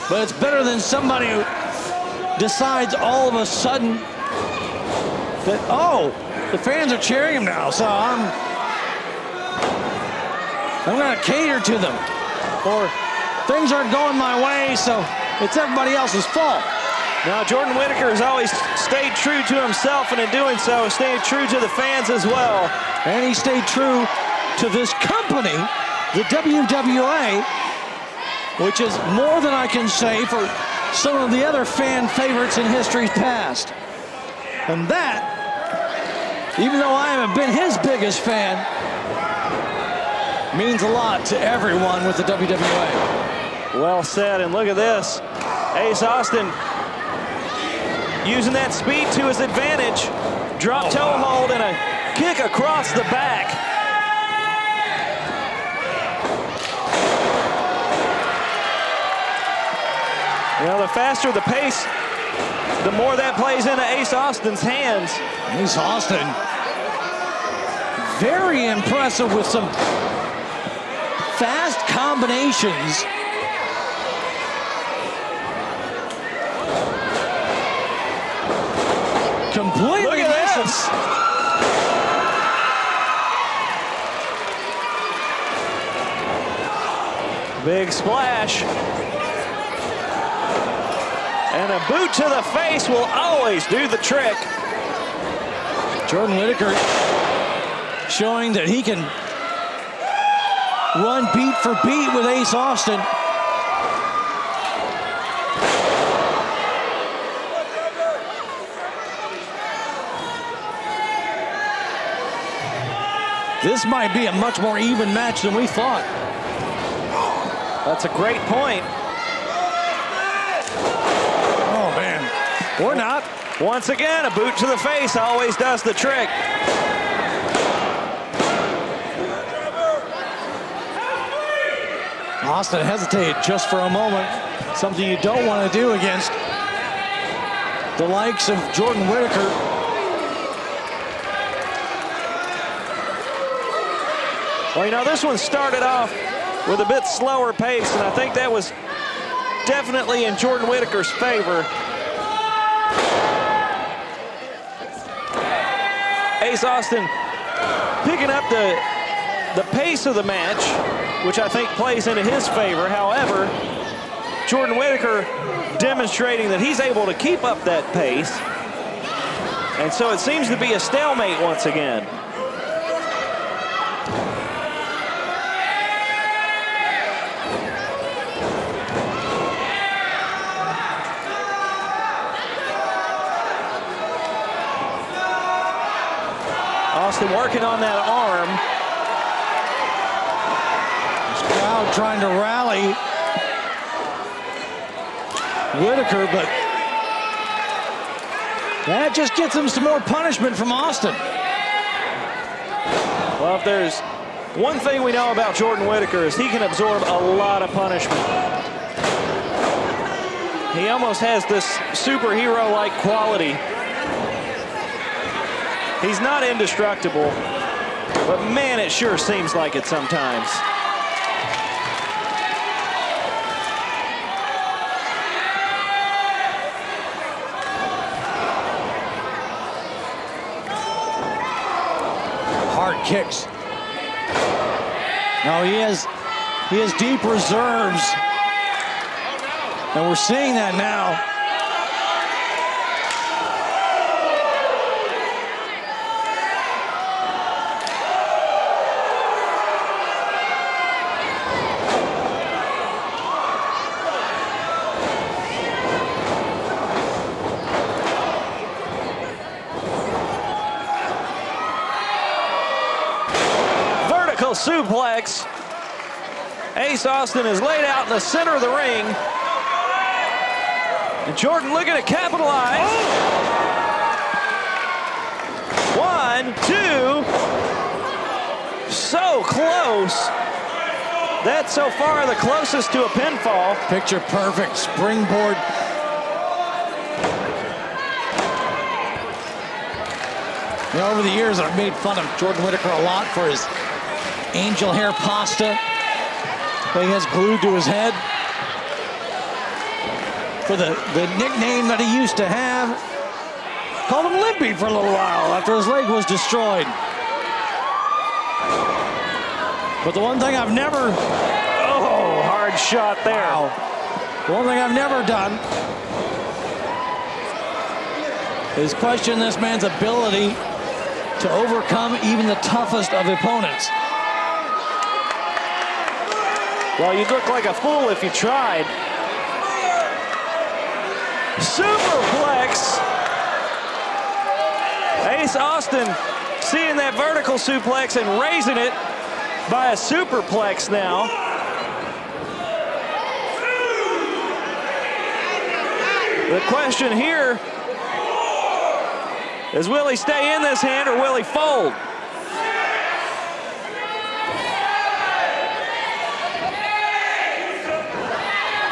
but it's better than somebody who decides all of a sudden that, oh, the fans are cheering him now, so I'm going to cater to them. Or things aren't going my way, so it's everybody else's fault. Now, Jordan Whittaker has always stayed true to himself, and in doing so, stayed true to the fans as well. And he stayed true to this company, the WWA, which is more than I can say for some of the other fan favorites in history's past. And that, even though I haven't been his biggest fan, means a lot to everyone with the WWA. Well said, and look at this. Ace Austin using that speed to his advantage. Drop toe hold and a kick across the back. You know, the faster the pace, the more that plays into Ace Austin's hands. Ace Austin, very impressive with some fast combinations. Completely misses. Big splash. And a boot to the face will always do the trick. Jordan Whittaker showing that he can run beat for beat with Ace Austin. This might be a much more even match than we thought. That's a great point. Oh, man. Or not. Once again, a boot to the face always does the trick. Austin hesitated just for a moment. Something you don't want to do against the likes of Jordan Whittaker. Well, you know, this one started off with a bit slower pace, and I think that was definitely in Jordan Whittaker's favor. Ace Austin picking up the pace of the match, which I think plays into his favor. However, Jordan Whittaker demonstrating that he's able to keep up that pace. And so it seems to be a stalemate once again. Austin working on that arm. This crowd trying to rally Whittaker, but that just gets him some more punishment from Austin. Well, if there's one thing we know about Jordan Whittaker is he can absorb a lot of punishment. He almost has this superhero-like quality. He's not indestructible, but man, it sure seems like it sometimes. Hard kicks. No, he has deep reserves. And we're seeing that now. Vertical suplex. Ace Austin is laid out in the center of the ring. And Jordan looking to capitalize. Oh. 1, 2. So close. That's so far the closest to a pinfall. Picture perfect springboard. You know, over the years, I've made fun of Jordan Whittaker a lot for his angel hair pasta that he has glued to his head. For the nickname that he used to have. Called him Limpy for a little while after his leg was destroyed. But the one thing I've never... Oh, hard shot there. Wow. The one thing I've never done is question this man's ability to overcome even the toughest of opponents. Well, you'd look like a fool if you tried. Superplex. Ace Austin seeing that vertical suplex and raising it by a superplex now. The question here is, will he stay in this hand or will he fold?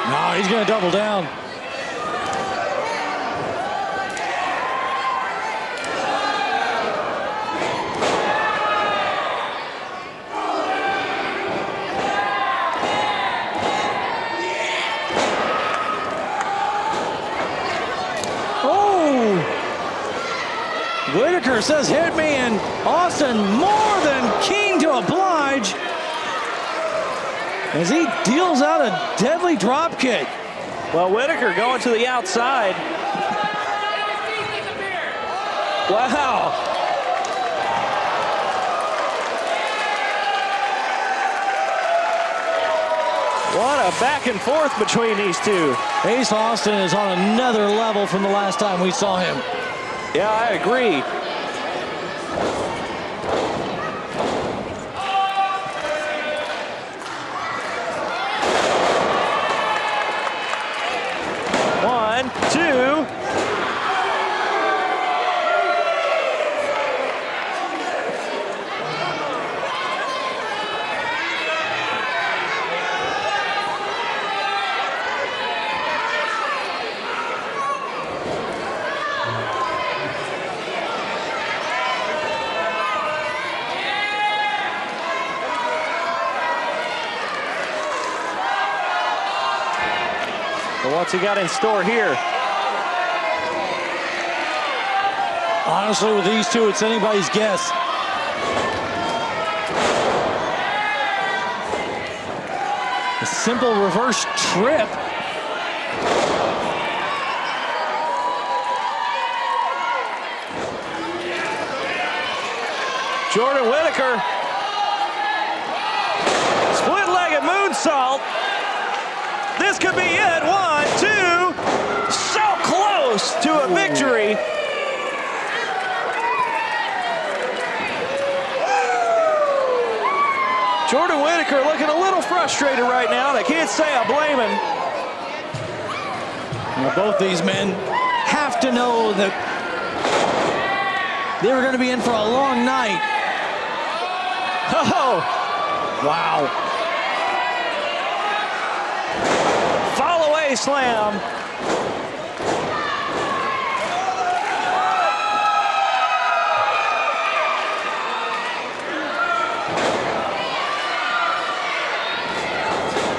No, he's going to double down. Whittaker says hit me, and Austin more than keen to oblige as he deals out a deadly drop kick. Well, Whittaker going to the outside. Wow. What a back and forth between these two. Ace Austin is on another level from the last time we saw him. Yeah, I agree. One, two. What's he got in store here? Honestly, with these two, it's anybody's guess. A simple reverse trip. Jordan Whittaker. Split-legged moonsault. This could be it. 1, 2. So close to a victory. Jordan Whittaker looking a little frustrated right now. I can't say I blame him. Now, both these men have to know that they were going to be in for a long night. Oh, wow. Fall away slam.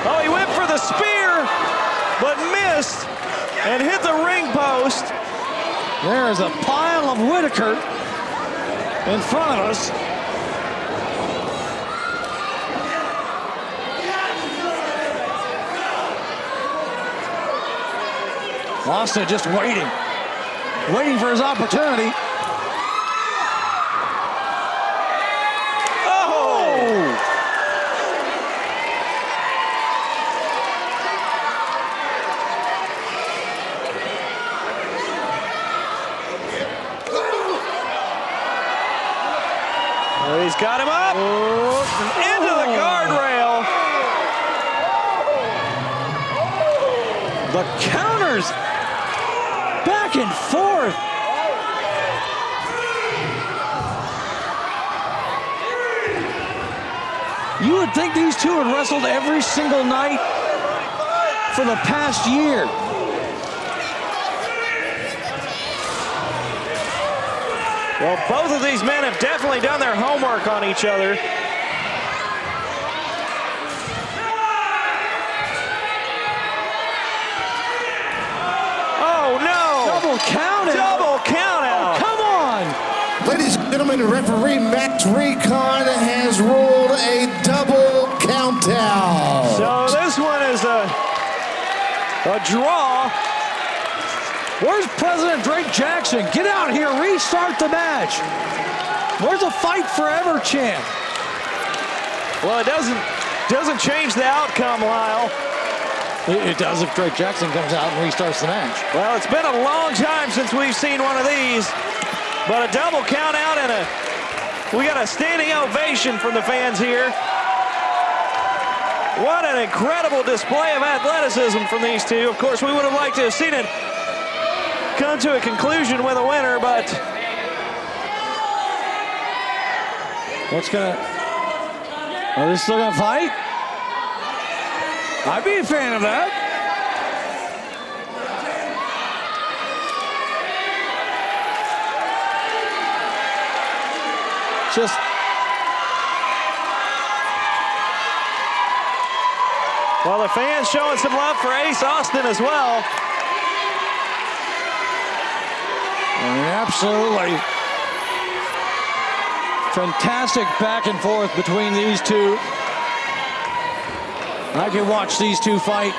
Oh, he went for the spear, but missed and hit the ring post. There's a pile of Whittaker in front of us. Austin just waiting for his opportunity. Oh! He's got him up, into the guardrail. The counters back and forth. You would think these two had wrestled every single night for the past year. Well, both of these men have definitely done their homework on each other. Oh, no! Double count out. Double count out. Oh, come on! Ladies and gentlemen, referee Max Recon has ruled a double count out. So this one is a draw. Where's President Drake Jaxon? Get out here, restart the match. Where's the Fight Forever chant? Well, it doesn't change the outcome, Lyle. It does if Drake Jaxon comes out and restarts the match. Well, it's been a long time since we've seen one of these, but a double count out and we got a standing ovation from the fans here. What an incredible display of athleticism from these two. Of course, we would have liked to have seen it come to a conclusion with a winner, but are they still gonna fight? I'd be a fan of that. well, the fans showing some love for Ace Austin as well. Absolutely fantastic back and forth between these two. I can watch these two fight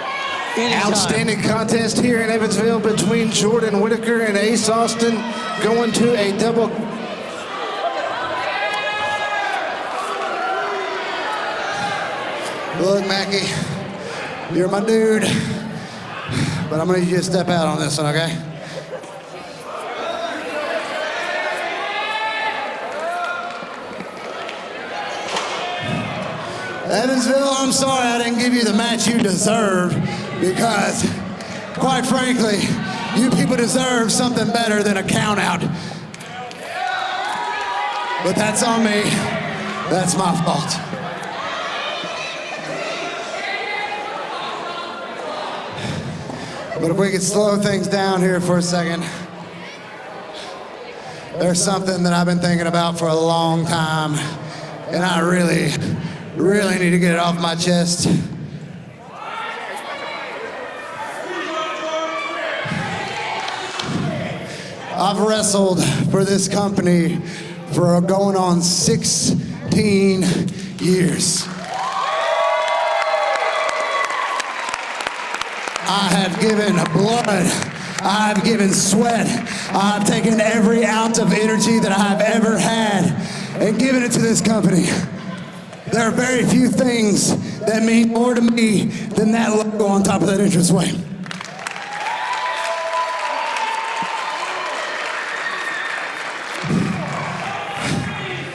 anytime. Outstanding contest here in Evansville between Jordan Whittaker and Ace Austin, going to a double. Look, Mackie, you're my dude, but I'm gonna need you to step out on this one, okay? Evansville, I'm sorry I didn't give you the match you deserved, because, quite frankly, you people deserve something better than a count out. But that's on me. That's my fault. But if we could slow things down here for a second. There's something that I've been thinking about for a long time, and I really need to get it off my chest. I've wrestled for this company for going on 16 years. I have given blood, I've given sweat, I've taken every ounce of energy that I've ever had and given it to this company. There are very few things that mean more to me than that logo on top of that entranceway.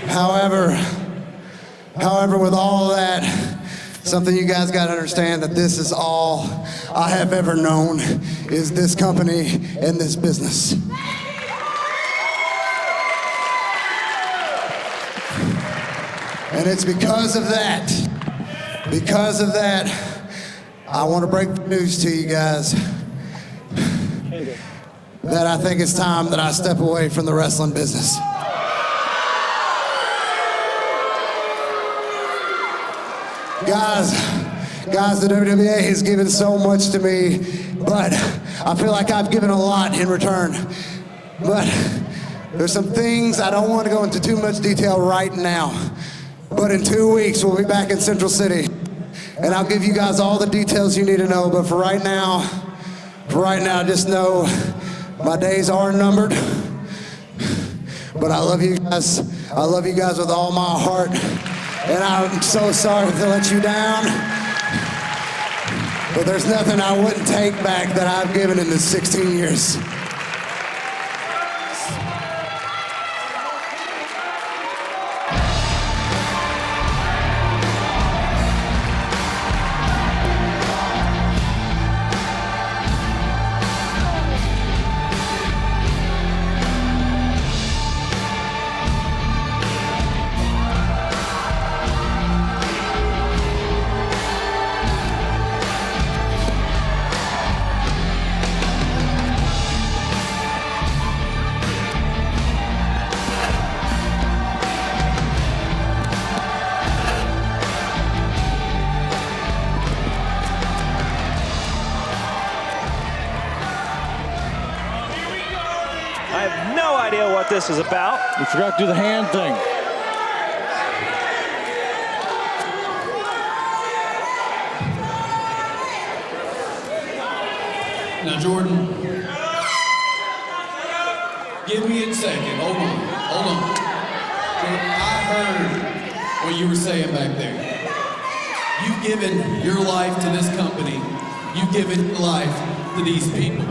However, with all that, Something you guys got to understand, that this is all I have ever known, is this company and this business. And it's because of that, I want to break the news to you guys that I think it's time that I step away from the wrestling business. Guys, the WWA has given so much to me, but I feel like I've given a lot in return. But there's some things I don't want to go into too much detail right now. But in 2 weeks, we'll be back in Central City, and I'll give you guys all the details you need to know. But for right now, just know my days are numbered. But I love you guys. I love you guys with all my heart. And I'm so sorry to let you down. But there's nothing I wouldn't take back that I've given in this 16 years. What this is about. You forgot to do the hand thing. Now, Jordan, give me a second. Hold on. Jordan, I heard what you were saying back there. You've given your life to this company. You've given your life to these people.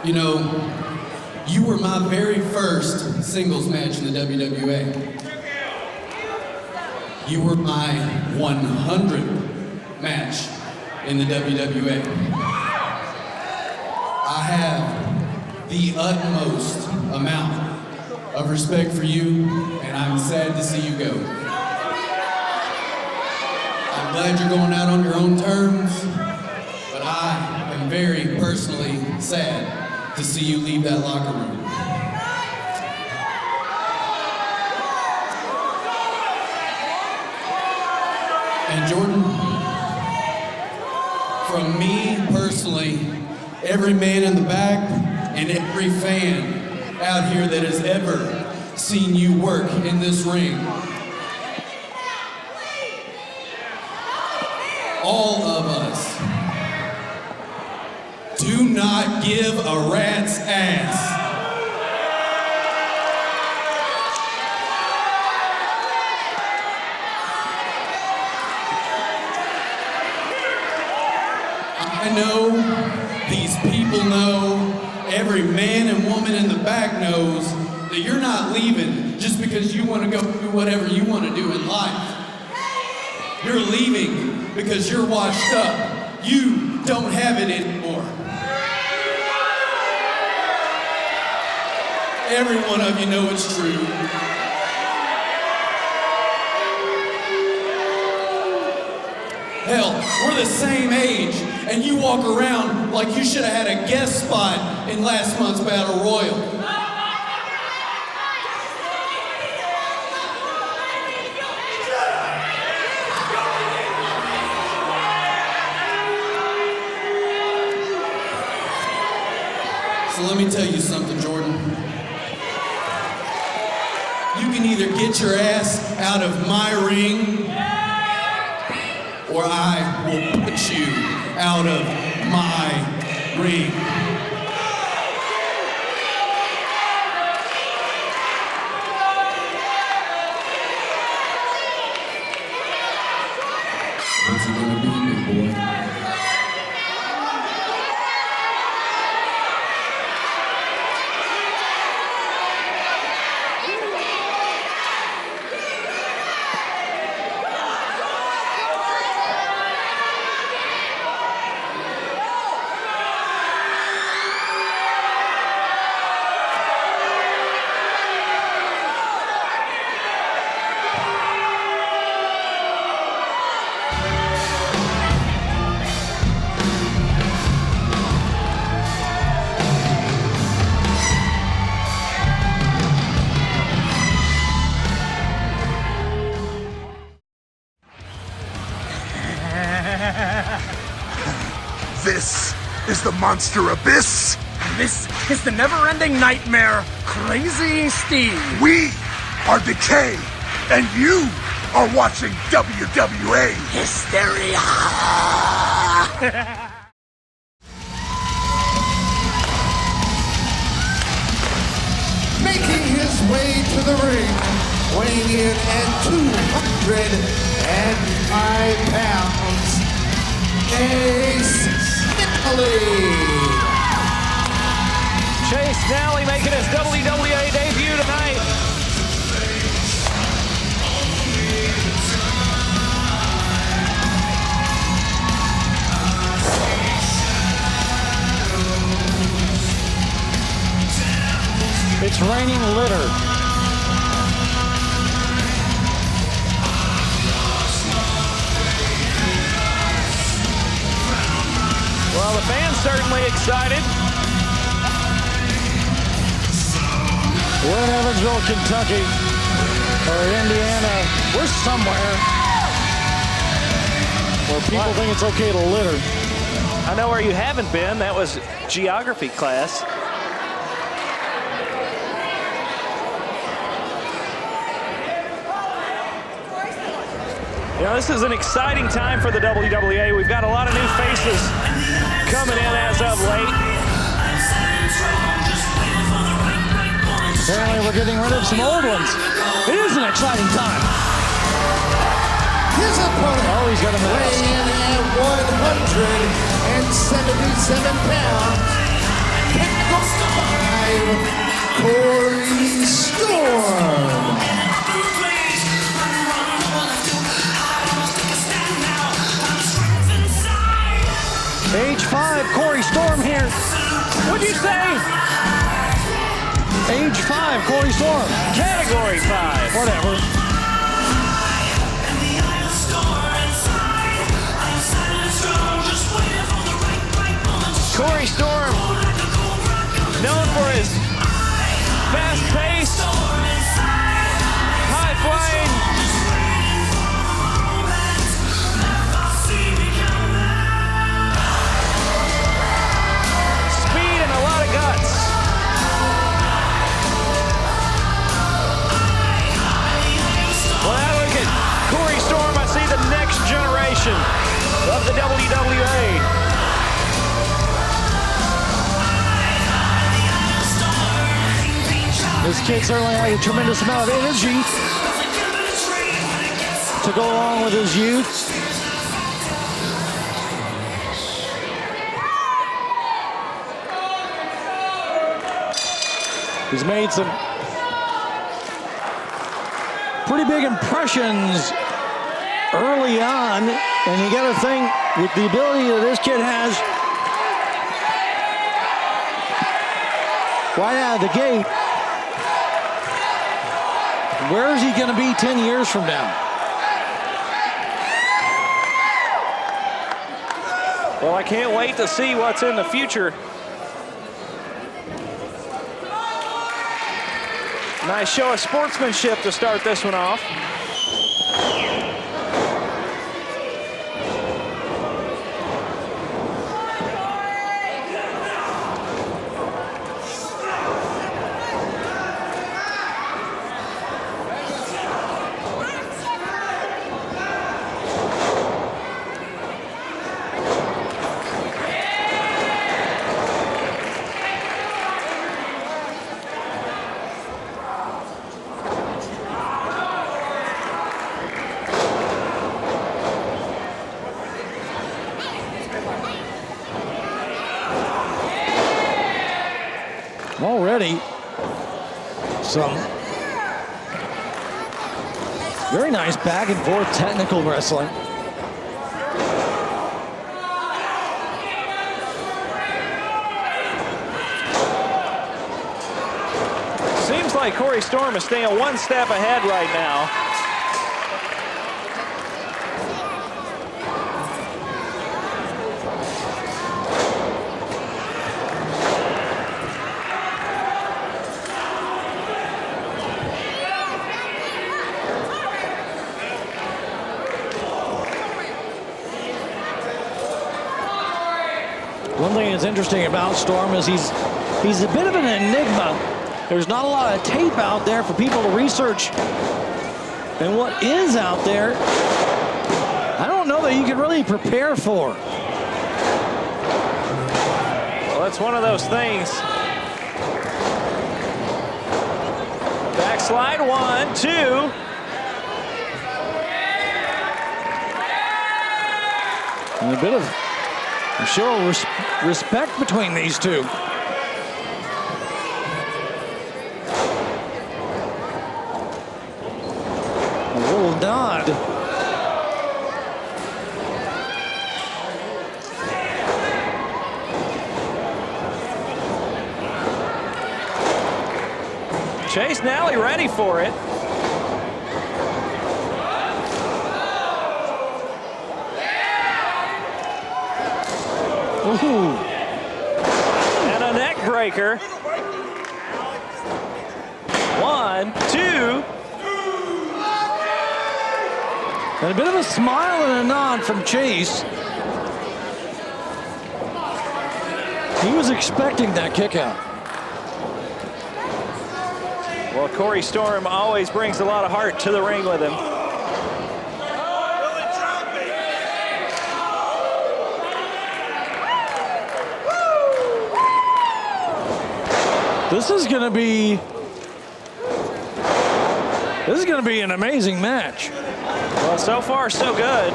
You know, you were my very first singles match in the WWA. You were my 100th match in the WWA. I have the utmost amount of respect for you, and I'm sad to see you go. I'm glad you're going out on your own terms, but I am very personally sad to see you leave that locker room. And Jordan, from me personally, every man in the back and every fan out here that has ever seen you work in this ring, all of us, do not give a rat's ass. I know, these people know, every man and woman in the back knows that you're not leaving just because you want to go do whatever you want to do in life. You're leaving because you're washed up. You don't have it anymore. Every one of you know it's true. Hell, we're the same age, and you walk around like you should have had a guest spot in last month's Battle Royal. So let me tell you something, Jordan. You can either get your ass out of my ring, or I will put you out of my ring. What's it gonna be, big boy? This is the Monster Abyss. This is the never-ending nightmare, Crazy Steve. We are Decay, and you are watching WWA Hysteria. Making his way to the ring, weighing in at 205 pounds, Jase Chase Nally making his WWA debut tonight. It's raining litter. Well, the fans certainly excited. We're in Evansville, Kentucky, or Indiana. We're somewhere where people think it's okay to litter. I know where you haven't been. That was geography class. You know, this is an exciting time for the WWA. We've got a lot of new faces coming in as of late. Apparently we're getting rid of some old ones. It is an exciting time. His opponent, he's got a mask. weighing in at 177 pounds, Cory Storm. Age 5, Cory Storm here. What'd you say? Age 5, Cory Storm. Category 5. Whatever. Cory Storm, known for his fast pace, high flying. Speed and a lot of guts. When I look at Cory Storm, I see the next generation of the WWA. This kid certainly has a tremendous amount of energy to go along with his youth. He's made some pretty big impressions early on, and you got to think with the ability that this kid has right out of the gate, where is he going to be 10 years from now? Well, I can't wait to see what's in the future. Nice show of sportsmanship to start this one off. Already some very nice back and forth technical wrestling. Seems like Cory Storm is staying one step ahead right now. One thing that's interesting about Storm is he's a bit of an enigma. There's not a lot of tape out there for people to research. And what is out there, I don't know that you can really prepare for. Well, that's one of those things. Backslide, 1, 2. And a bit of a show of respect between these two. A little nod. Chase Nally ready for it. Ooh. And a neck breaker. 1, 2. And a bit of a smile and a nod from Chase. He was expecting that kick out. Well, Cory Storm always brings a lot of heart to the ring with him. This is going to be an amazing match. Well, so far, so good.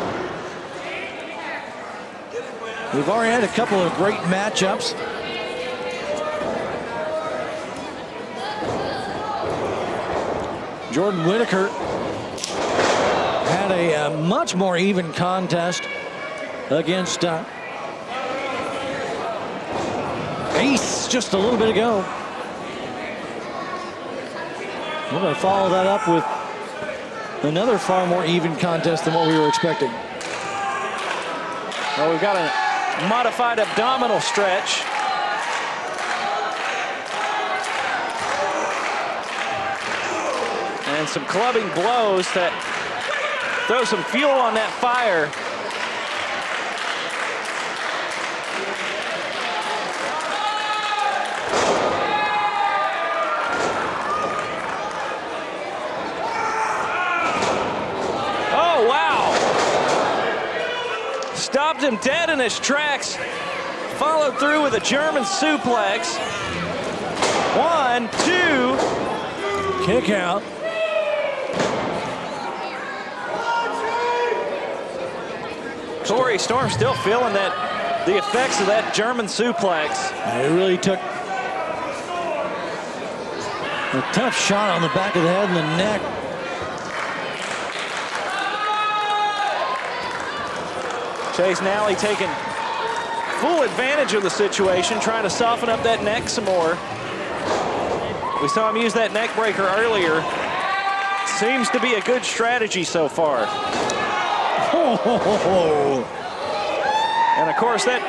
We've already had a couple of great matchups. Jordan Whittaker had a much more even contest against Ace just a little bit ago. We're going to follow that up with another far more even contest than what we were expecting. Well, we've got a modified abdominal stretch. And some clubbing blows that throw some fuel on that fire. Oh, wow. Stopped him dead in his tracks. Followed through with a German suplex. 1, 2. Kick out. Cory Storm still feeling the effects of that German suplex. It really took a tough shot on the back of the head and the neck. Chase Nally taking full advantage of the situation, trying to soften up that neck some more. We saw him use that neck breaker earlier. Seems to be a good strategy so far. And of course, that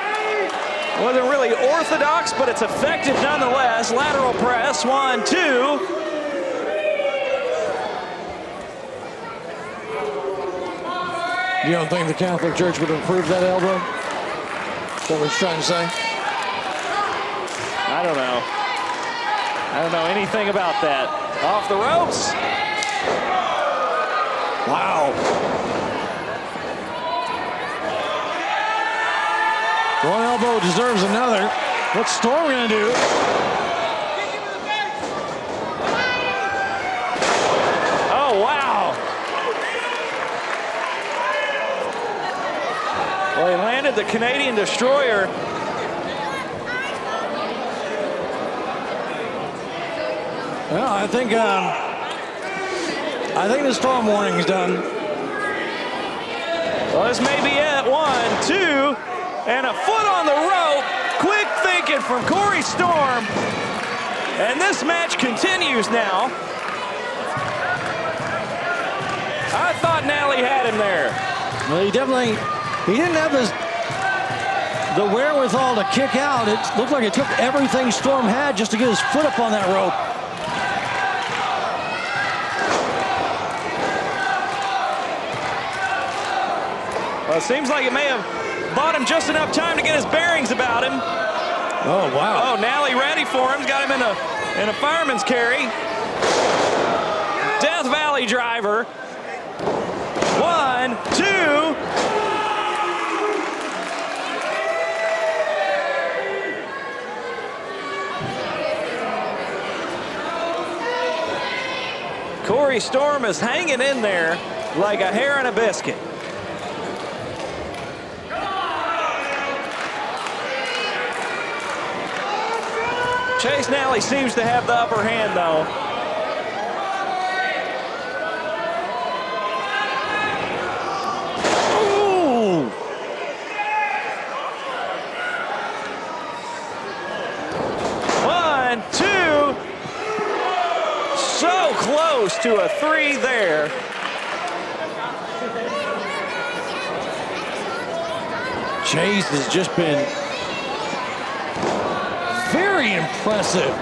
wasn't really orthodox, but it's effective nonetheless. Lateral press, 1, 2. You don't think the Catholic Church would approve that elbow? That's what he's trying to say. I don't know. I don't know anything about that. Off the ropes. Wow. One elbow deserves another. What's Storm gonna do? Oh, wow. Well, he landed the Canadian Destroyer. Well, I think the Storm warning is done. Well, this may be it. 1, 2. And a foot on the rope. Quick thinking from Cory Storm. And this match continues now. I thought Nally had him there. Well, he didn't have the wherewithal to kick out. It looked like it took everything Storm had just to get his foot up on that rope. Well, it seems like it may have bought him just enough time to get his bearings about him. Oh, wow. Oh, Nally ready for him. Got him in a fireman's carry. Death Valley driver. 1, 2. Cory Storm is hanging in there like a hair in a biscuit. Chase Nally seems to have the upper hand, though. Ooh. One, two. So close to a 3 there. Jase has just been very impressive.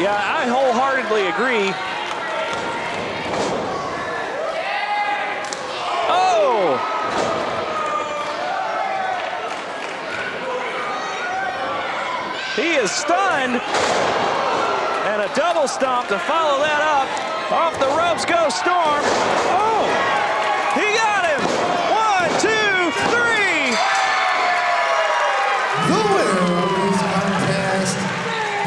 Yeah, I wholeheartedly agree. Oh! He is stunned. And a double stomp to follow that up. Off the ropes goes Storm. Oh! He got him! 1, 2, 3! The winner of this contest,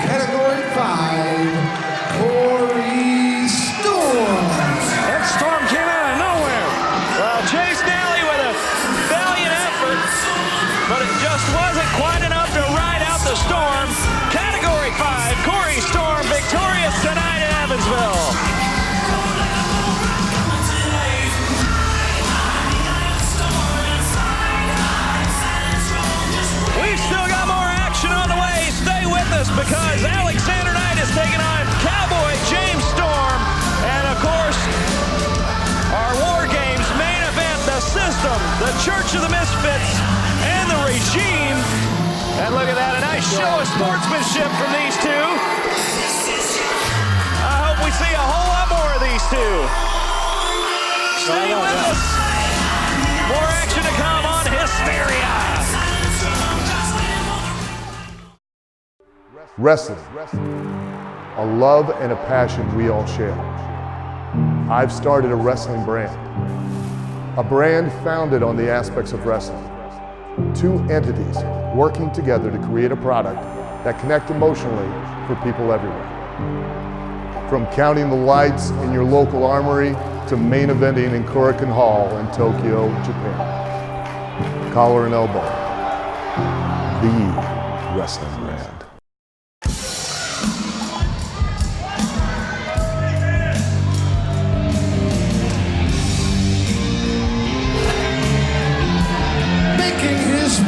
Category 5, Cory Storm. That Storm came out of nowhere. Well, Chase Nally with a valiant effort, but it just wasn't quite enough to ride out the Storm. Category 5, Cory Storm victorious tonight in Evansville. We've still got more action on the way. Stay with us because Alexander Knight is taking on Cowboy James Storm. And of course, our Wargames main event, the System, the Church of the Misfits, and the Regime. And look at that, a nice show of sportsmanship from these two. I hope we see a whole lot more of these two. Stay with us. More action to come on Hysteria. Wrestling, a love and a passion we all share. I've started a wrestling brand, a brand founded on the aspects of wrestling. Two entities working together to create a product that connect emotionally for people everywhere. From counting the lights in your local armory to main eventing in Korakuen Hall in Tokyo, Japan. Collar and elbow, the wrestling brand.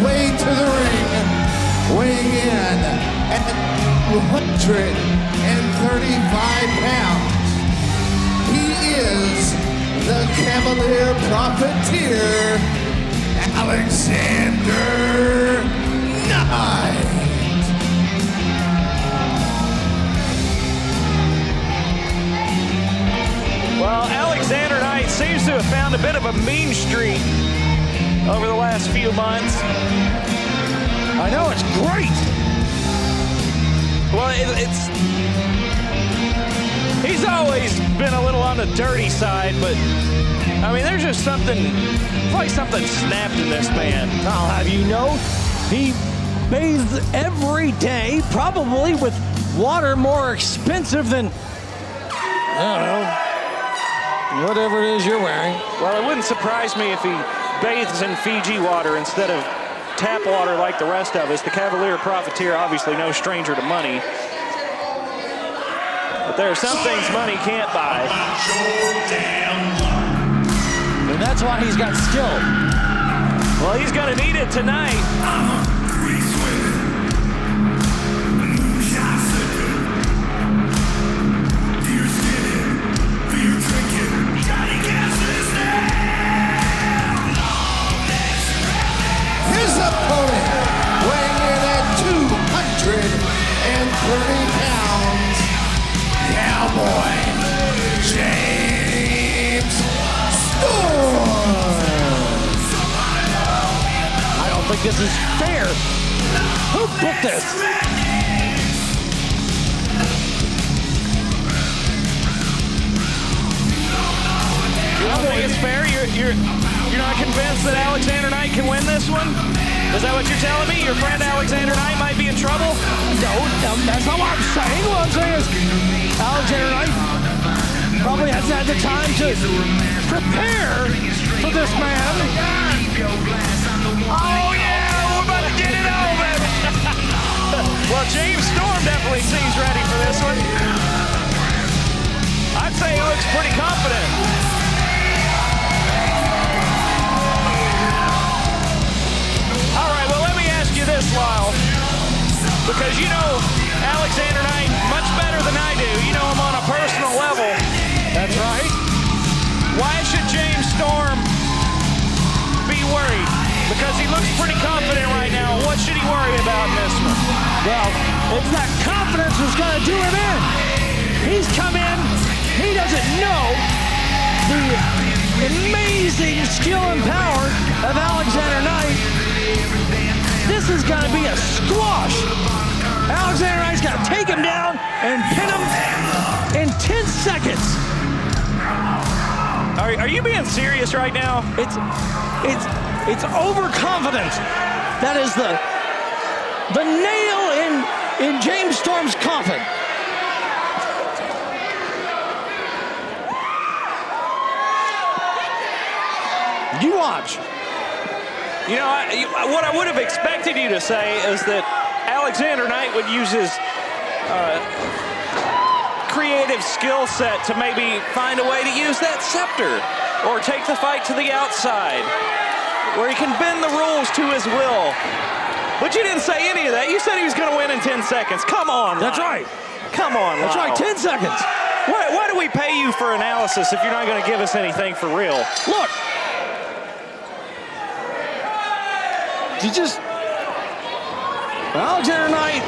Way to the ring, weighing in at 235 pounds. He is the Cavalier Profiteer, Alexander Knight. Well, Alexander Knight seems to have found a bit of a mean streak over the last few months. I know, it's great. Well, he's always been a little on the dirty side, but I mean, there's just something, it's like something snapped in this man. I'll have you know, he bathes every day, probably with water more expensive than, I don't know, whatever it is you're wearing. Well, it wouldn't surprise me if he bathes in Fiji water instead of tap water like the rest of us. The Cavalier Profiteer, obviously no stranger to money. But there are some things money can't buy. And that's why he's got skill. Well, he's going to need it tonight. His opponent, weighing in at 230 pounds, Cowboy James Storm. think this is fair. Who booked this? You don't think it's fair? You're not convinced that Alexander Knight can win this one? Is that what you're telling me? Your friend Alexander Knight might be in trouble? No, that's not what I'm saying. What I'm saying is Alexander Knight probably hasn't had the time to prepare for this man. Oh yeah, we're about to get it on, baby. Well, James Storm definitely seems ready for this one. I'd say he looks pretty confident. All right, well, let me ask you this, Lyle, because you know Alexander Knight much better than I do. You know him on a personal level. That's right. Why should James Storm be worried? Because he looks pretty confident right now. What should he worry about in this one? Well, it's that confidence that's going to do him in. He's come in. He doesn't know the amazing skill and power of Alexander Knight. This is going to be a squash. Alexander Knight's got to take him down and pin him in 10 seconds. Are you being serious right now? It's overconfidence. That is the nail in James Storm's coffin. You watch. You know, what I would have expected you to say is that Alexander Knight would use his creative skill set to maybe find a way to use that scepter or take the fight to the outside where he can bend the rules to his will. But you didn't say any of that. You said he was going to win in 10 seconds. Come on, That's Lyle. right. Come on, That's Lyle. right, 10 seconds. Why do we pay you for analysis if you're not going to give us anything for real? Look. You just... Alexander Knight.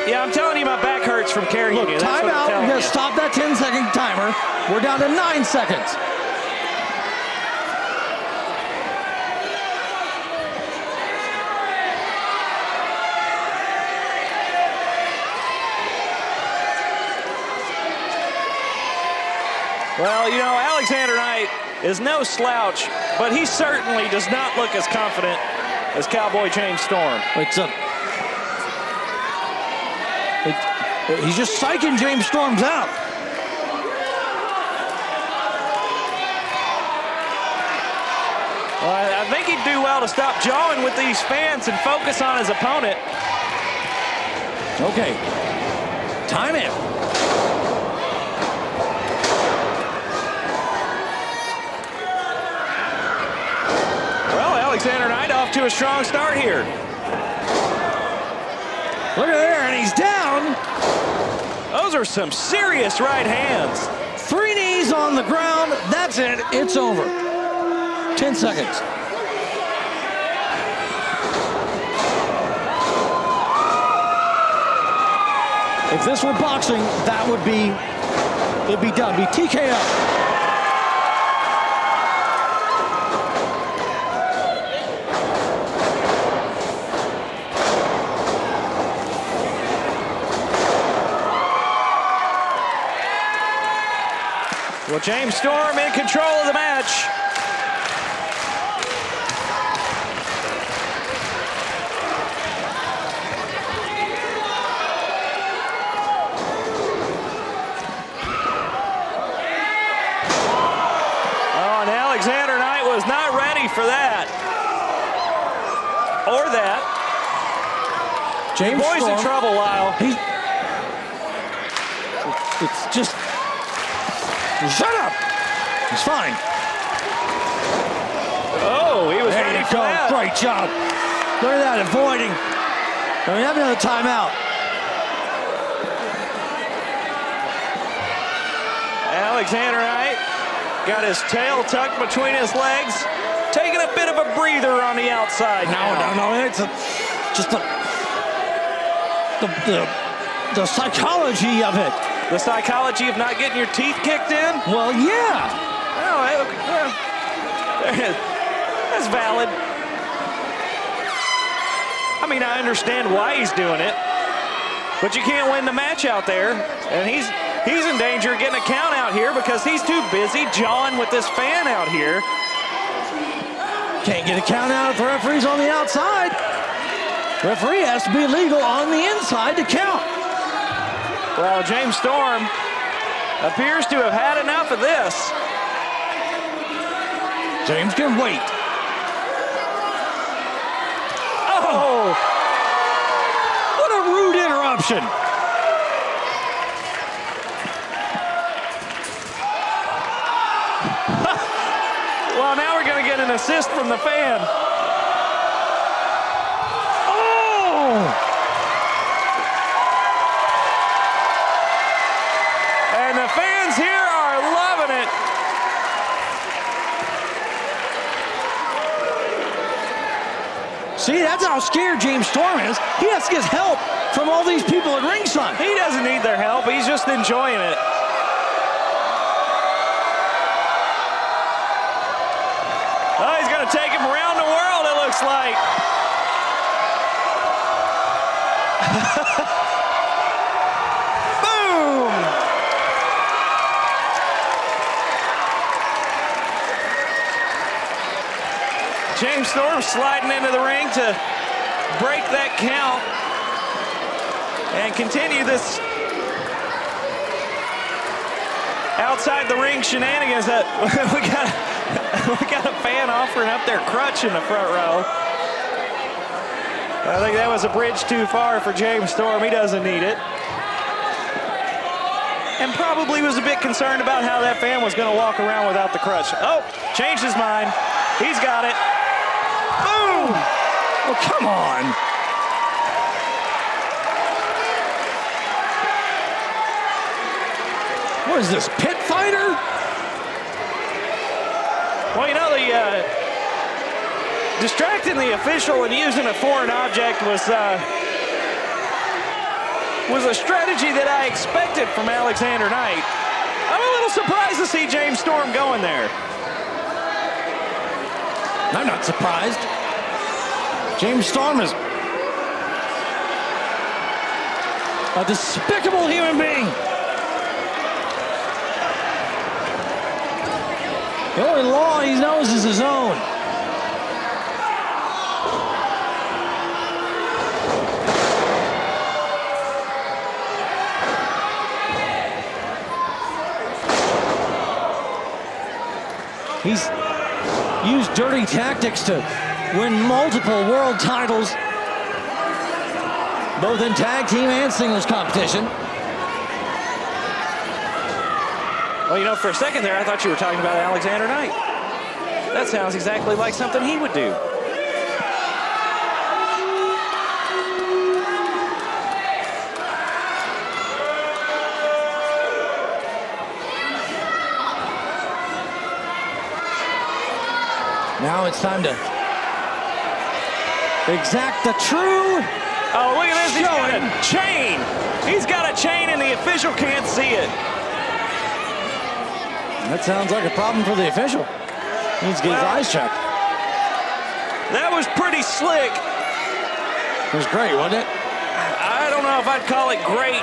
Yeah, I'm telling you, my back hurts from carrying you. That's Time what I'm out. telling We're going you. to stop that 10-second timer. We're down to 9 seconds. Well, you know, Alexander Knight is no slouch, but he certainly does not look as confident as Cowboy James Storm. He's just psyching James Storms out. Well, I think he'd do well to stop jawing with these fans and focus on his opponent. Okay. Time in. Well, Alexander Knight off to a strong start here. Look at there, and he's down. Those are some serious right hands. 3 knees on the ground. That's it. It's over. 10 seconds. If this were boxing, that would be, it'd be done. It'd be TKO. Well, James Storm in control of the match. Oh, and Alexander Knight was not ready for that. Or that. James Boy's Storm, in trouble, Lyle. It's just... Shut up! He's fine. Oh, he was ready for that. Great job. Look at that, avoiding. I mean, have another timeout. Alexander Knight got his tail tucked between his legs, taking a bit of a breather on the outside. No. It's just the psychology of it. The psychology of not getting your teeth kicked in? Well, yeah. Oh, yeah. That's valid. mean, I understand why he's doing it, but you can't win the match out there. And he's in danger of getting a count out here because he's too busy jawing with this fan out here. Can't get a count out if the referee's on the outside. Referee has to be legal on the inside to count. Well, James Storm appears to have had enough of this. James can wait. Oh! What a rude interruption. Well, now we're going to get an assist from the fan. Oh! And the fans here are loving it. See, that's how scared James Storm is. He has to get help from all these people at ringside. He doesn't need their help. He's just enjoying it. Oh, he's going to take him around the world, it looks like. Boom! James Storm sliding into the ring to break that count and continue this outside the ring shenanigans. That we got a fan offering up their crutch in the front row. I think that was a bridge too far for James Storm. He doesn't need it. And probably was a bit concerned about how that fan was going to walk around without the crutch. Oh, changed his mind. He's got it. Boom! Oh, come on. What is this, pit fighter? Well, you know, the distracting the official and using a foreign object was a strategy that I expected from Alexander Knight. I'm a little surprised to see James Storm going there. I'm not surprised. James Storm is a despicable human being. The only law he knows is his own. He's used dirty tactics to win multiple world titles, both in tag team and singles competition. Well, you know, for a second there, I thought you were talking about Alexander Knight. That sounds exactly like something he would do. Now it's time to exact the true. Oh, look at this. He's got a chain. He's got a chain and the official can't see it. That sounds like a problem for the official. He needs to get his eyes checked. That was pretty slick. It was great, wasn't it? I don't know if I'd call it great.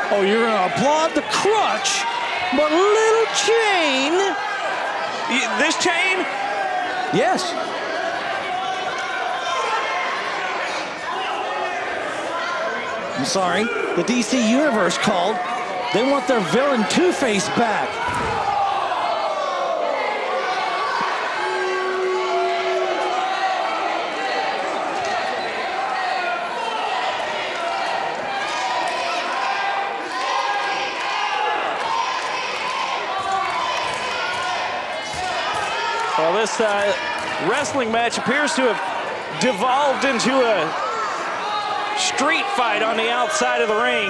Oh, you're going to applaud the crutch, but little chain. This chain? Yes. I'm sorry. The DC Universe called. They want their villain Two-Face back. Well, this wrestling match appears to have devolved into a street fight on the outside of the ring.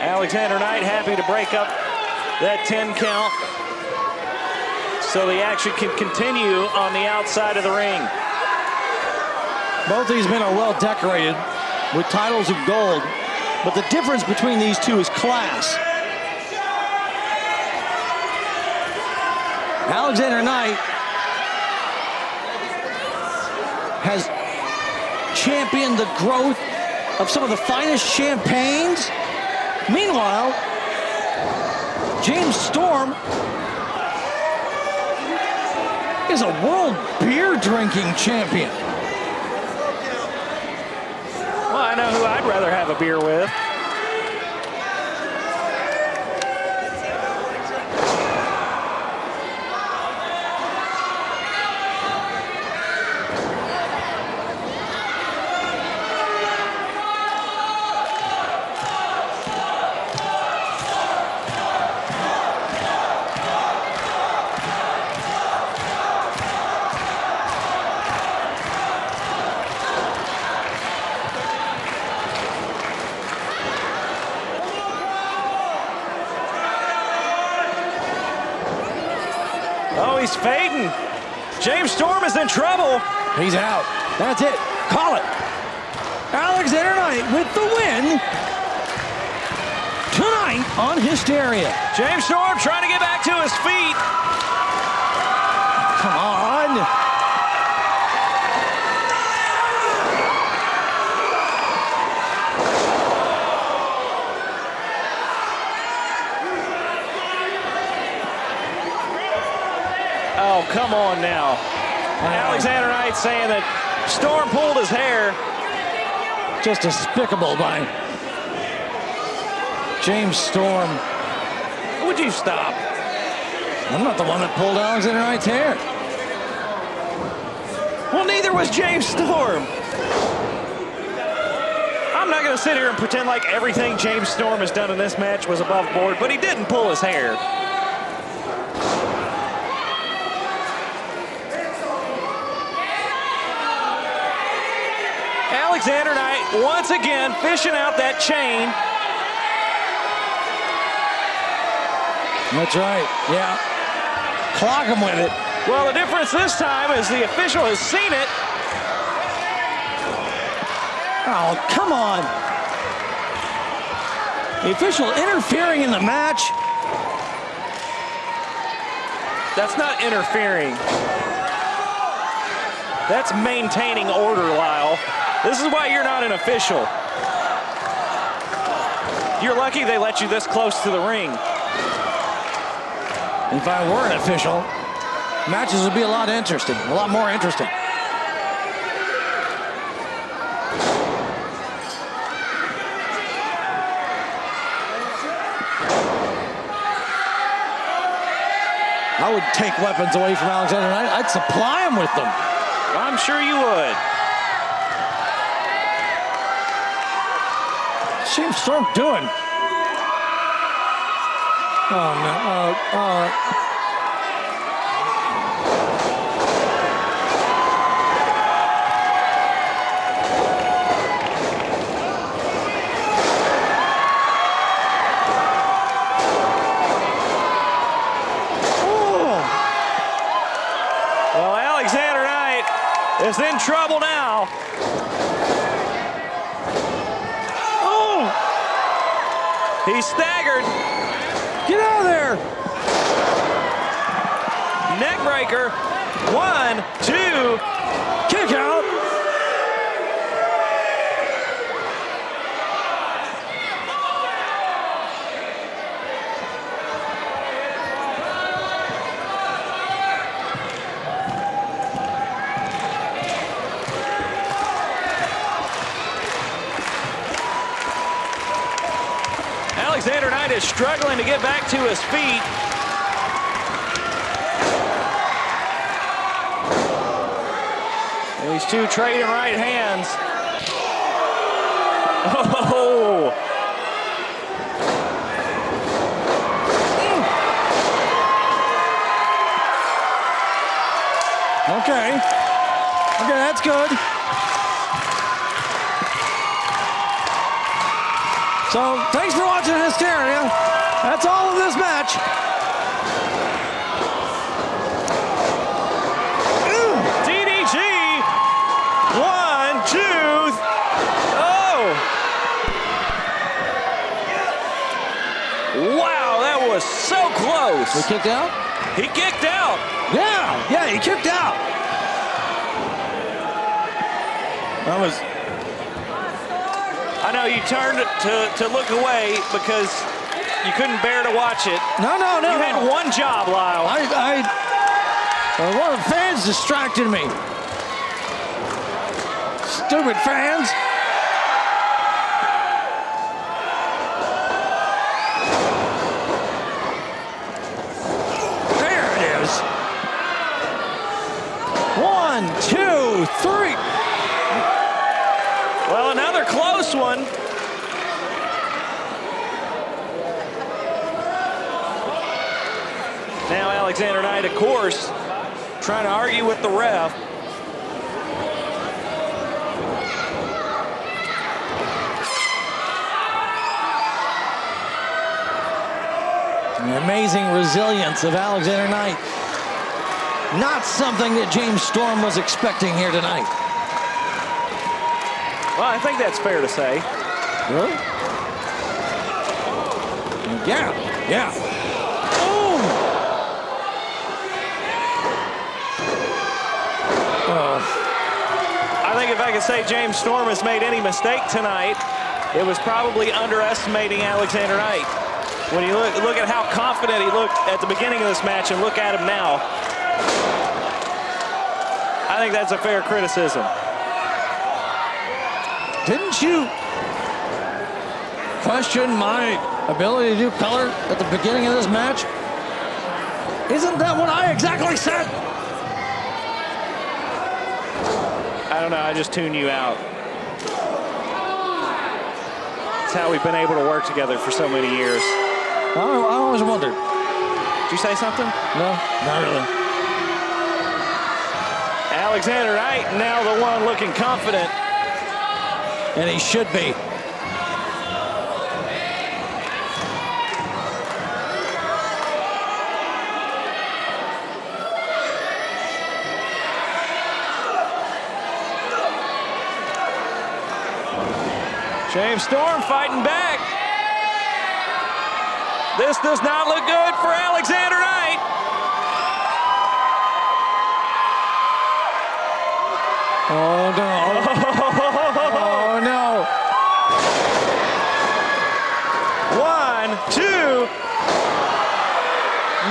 Alexander Knight happy to break up that 10 count so the action can continue on the outside of the ring. Both these men are well decorated with titles of gold. But the difference between these two is class. Alexander Knight has championed the growth of some of the finest champagnes. Meanwhile, James Storm is a world beer drinking champion. Well, I know who I'd rather have a beer with. Oh, he's fading. James Storm is in trouble. He's out. That's it. Call it. Alexander Knight with the win tonight on Hysteria. James Storm trying to get back to his feet. Come on. Oh, come on now. Alexander Knight saying that Storm pulled his hair. Just despicable by James Storm. Would you stop? I'm not the one that pulled Alexander Knight's hair. Well, neither was James Storm. I'm not going to sit here and pretend like everything James Storm has done in this match was above board, but he didn't pull his hair. Alexander Knight once again fishing out that chain. That's right, yeah. Clock him with it. Well, the difference this time is the official has seen it. Oh, come on. The official interfering in the match. That's not interfering. That's maintaining order, Lyle. This is why you're not an official. You're lucky they let you this close to the ring. If I were an official, matches would be a lot interesting, a lot more interesting. I would take weapons away from Alexander Knight. I'd supply him with them. I'm sure you would. What's James Storm doing? Oh, no. Well, Alexander Knight is in trouble now. Oh! He's staggered. Get out of there! Neck breaker. 1, 2. Kick out. Alexander Knight is struggling to get back to his feet. These two trading right hands. Oh! Okay. Okay, that's good. So, thanks for watching Hysteria. That's all of this match. DDG. 1, 2. Oh! was so close. He kicked out? He kicked out. Yeah, he kicked out. That was... I know you turned to look away because you couldn't bear to watch it. No. You had one job, Lyle. One of the fans distracted me. Stupid fans. There it is. 1, 2, 3. Well, another close one. Now Alexander Knight, of course, trying to argue with the ref. The amazing resilience of Alexander Knight. Not something that James Storm was expecting here tonight. Well, I think that's fair to say. Really? Yeah. Boom! I think if I could say James Storm has made any mistake tonight, it was probably underestimating Alexander Knight. When you look at how confident he looked at the beginning of this match and look at him now, I think that's a fair criticism. Didn't you question my ability to do color at the beginning of this match? Isn't that what I exactly said? I don't know, I just tune you out. It's how we've been able to work together for so many years. I always wondered. Did you say something? No, not really. Alexander Knight now the one looking confident. And he should be. James Storm fighting back. This does not look good for Alexander Knight. Oh, no. Oh, no. 1, 2.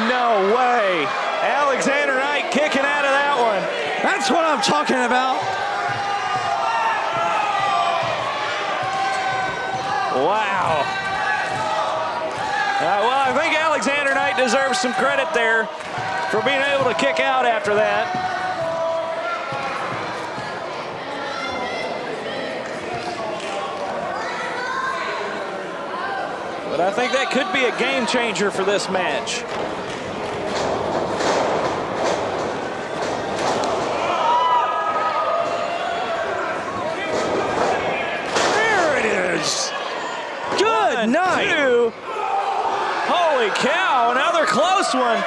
No way. Alexander Knight kicking out of that one. That's what I'm talking about. Wow. Well, I think Alexander Knight deserves some credit there for being able to kick out after that. But I think that could be a game changer for this match. There it is. Good night. 2. Holy cow, another close one.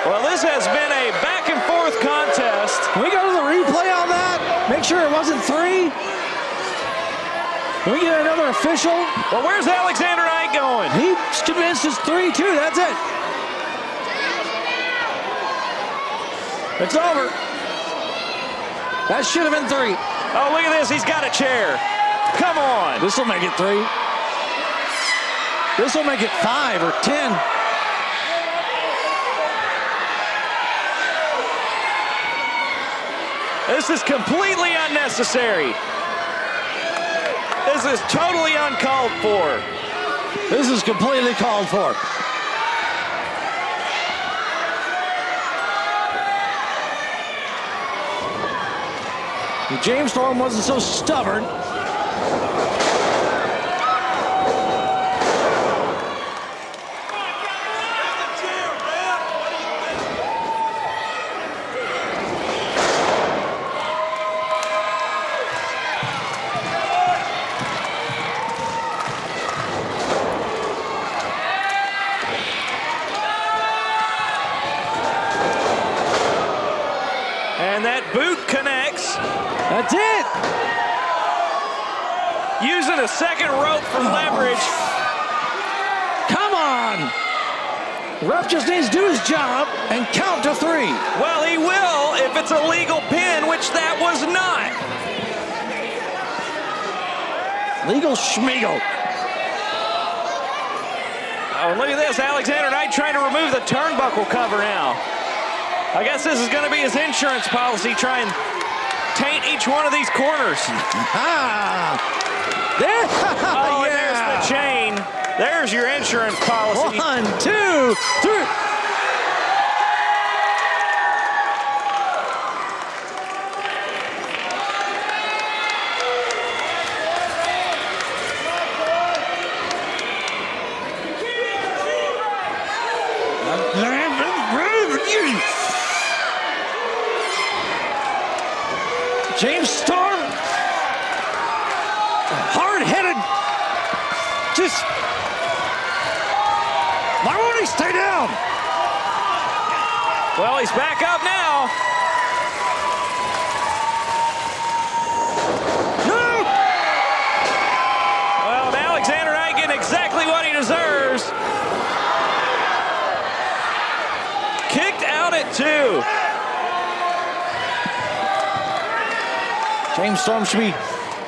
Well, this has been a back and forth contest. Can we go to the replay on that? Make sure it wasn't 3. Can we get another official? Well, where's Alexander Knight going? He's convinced it's 3, too. That's it. It's over. That should have been 3. Oh, look at this. He's got a chair. Come on. This will make it 3. This will make it 5 or 10. This is completely unnecessary. This is totally uncalled for. This is completely called for. James Storm wasn't so stubborn. And that boot connects. That's it. using a second rope for leverage. Come on! The ref just needs to do his job and count to 3. Well, he will if it's a legal pin, which that was not. Legal schmiegel. Oh, look at this. Alexander Knight trying to remove the turnbuckle cover now. I guess this is going to be his insurance policy, try and taint each one of these corners. There. Oh, and there's the chain. There's your insurance policy. 1, 2, 3. James Storm, hard-headed, just, why won't he stay down? Well, he's back up now. No! Well, Alexander Knight getting exactly what he deserves. Kicked out at 2. James Storm should be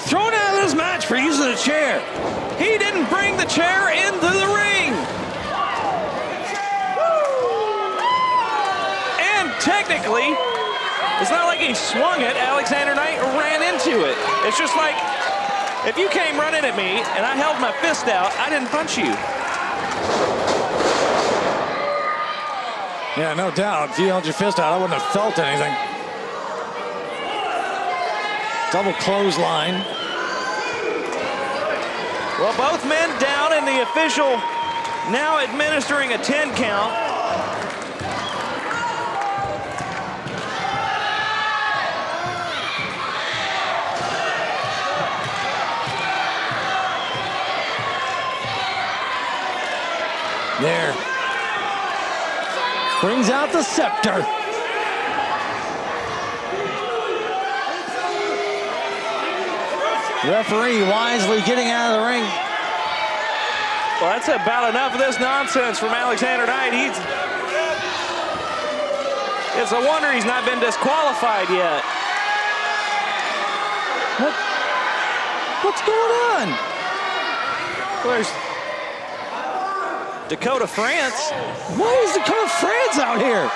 thrown out of this match for using a chair. He didn't bring the chair into the ring. And technically, it's not like he swung it. Alexander Knight ran into it. It's just like, if you came running at me and I held my fist out, I didn't punch you. Yeah, no doubt. If you held your fist out, I wouldn't have felt anything. Double clothesline. Well, both men down, and the official now administering a 10 count. There. Brings out the scepter. Referee wisely getting out of the ring. Well, that's about enough of this nonsense from Alexander Knight. It's a wonder he's not been disqualified yet. What's going on? Well, there's Dakota France. Why is Dakota France out here?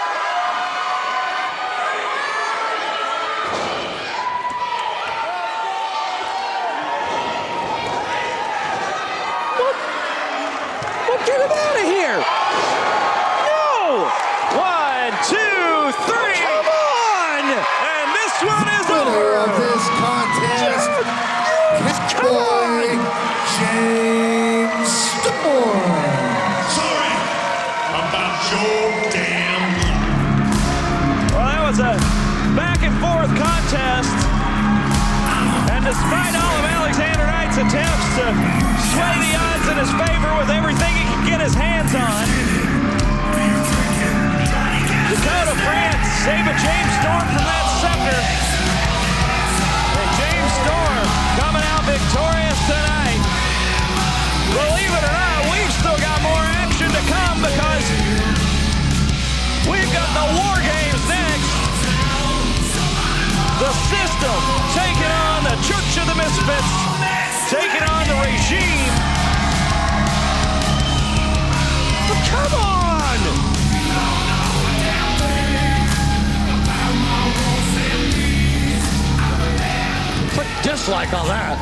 Get him out of here! No! 1, 2, 3! Come on! And this one is Winner over! of this contest, Cowboy James Storm. Sorry about your damn luck. Well, that was a back and forth contest. And despite all of Alexander Knight's attempts to sway the odds in his favor with everything he could get his hands on, Dakota France saving James Storm from that scepter. And James Storm coming out victorious tonight. Believe it or not, we've still got more action to come because we've got the Wargames next. The System taking on the Church of the Misfits, taking on the Regime. But come on! Put dislike on that.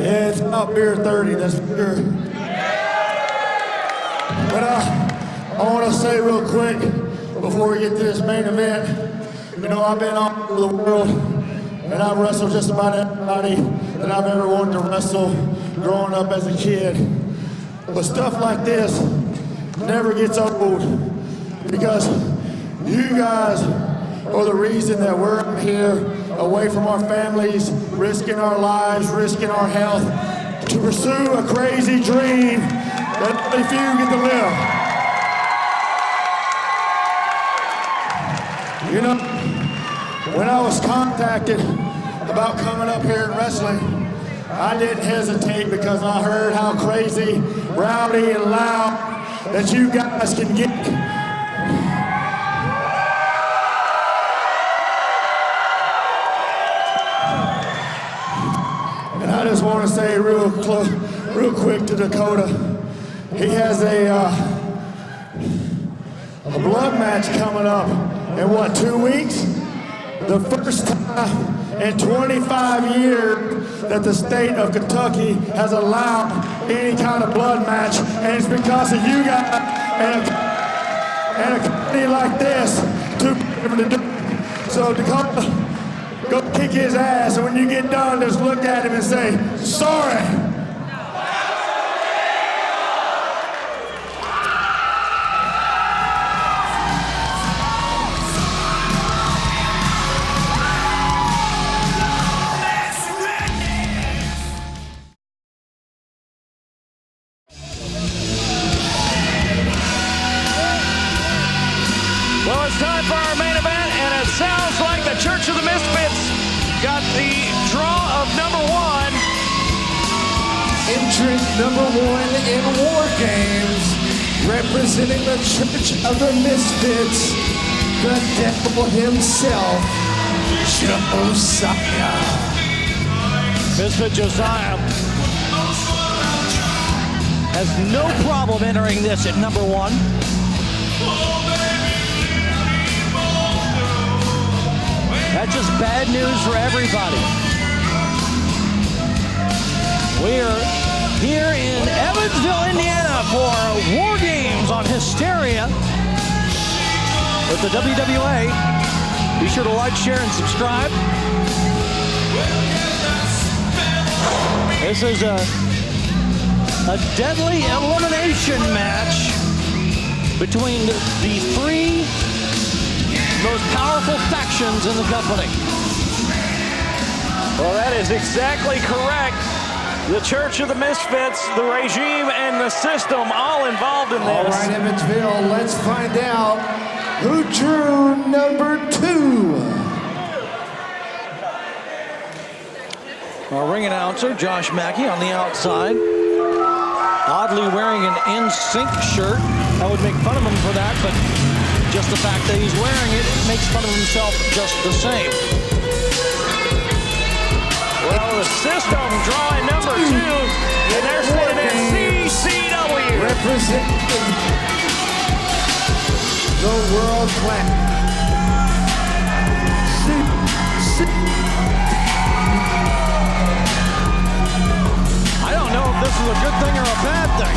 Yeah, it's about beer 30, that's for sure. But I want to say real quick, before we get to this main event, you know, I've been all over the world, and I've wrestled just about everybody that I've ever wanted to wrestle growing up as a kid. But stuff like this never gets old, because you guys are the reason that we're here, away from our families, risking our lives, risking our health, to pursue a crazy dream that only few get to live. You know, when I was contacted about coming up here and wrestling, I didn't hesitate because I heard how crazy, rowdy, and loud that you guys can get. And I just want to say real quick to Dakota, he has a blood match coming up in what, 2 weeks? The first time in 25 years that the state of Kentucky has allowed any kind of blood match, and it's because of you guys and a company like this to be able to do it. So Dakota, go kick his ass, and when you get done, just look at him and say, sorry. Well, it's time for our main event, and it sounds like the Church of the Misfits got the draw of number one. Entrant number one in Wargames, representing the Church of the Misfits, the devil himself, Josiah. Misfit Josiah has no problem entering this at number one. That's just bad news for everybody. We're here in Evansville, Indiana for Wargames on Hysteria with the WWA. Be sure to like, share, and subscribe. This is a deadly elimination match between the three most powerful factions in the company. Well, that is exactly correct. The Church of the Misfits, the regime, and the system all involved in this. All right, Evansville, let's find out who drew number two. Our ring announcer, Josh Mackey, on the outside. Oddly wearing an NSYNC shirt. I would make fun of him for that, but just the fact that he's wearing it makes fun of himself just the same. Well, the system drawing number two, and they're sitting in CCW. Representing the world class. I don't know if this is a good thing or a bad thing.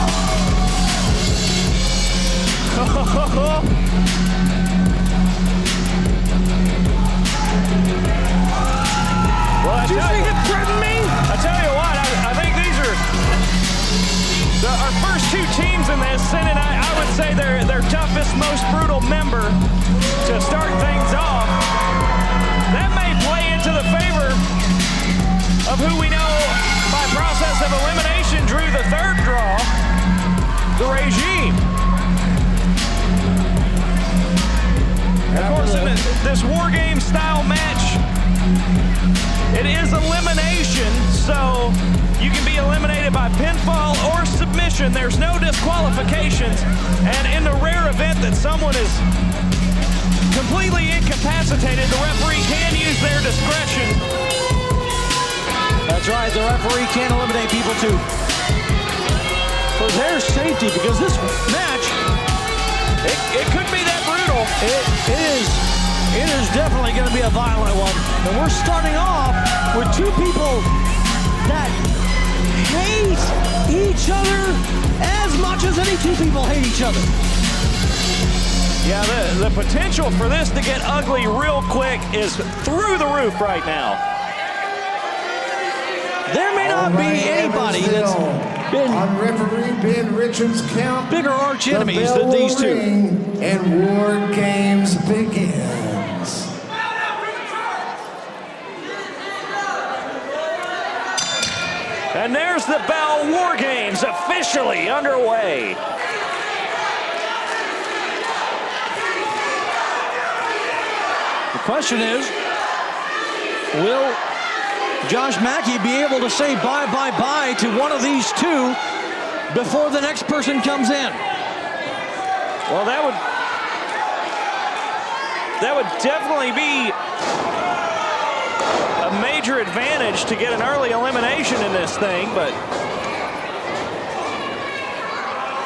Well, did you think it threatened me? I tell you what, I think these are our first two teams in this, and I would say they're their toughest, most brutal member to start things off. That may play into the favor of who we know by process of elimination drew the third draw, the regime. Of course, in this War Game style match, it is elimination, so you can be eliminated by pinfall or submission. There's no disqualifications, and in the rare event that someone is completely incapacitated, the referee can use their discretion. That's right, the referee can eliminate people too. For their safety, because this match, it could be that brutal. It is definitely going to be a violent one. And we're starting off with two people that hate each other as much as any two people hate each other. Yeah, the potential for this to get ugly real quick is through the roof right now. There may not be anybody that's been on referee Ben Richards' count, bigger arch enemies than these two. And War Games begins. And there's the bell. War Games officially underway. The question is, will Josh Mackey be able to say bye to one of these two before the next person comes in? Well, that would definitely be a major advantage to get an early elimination in this thing, but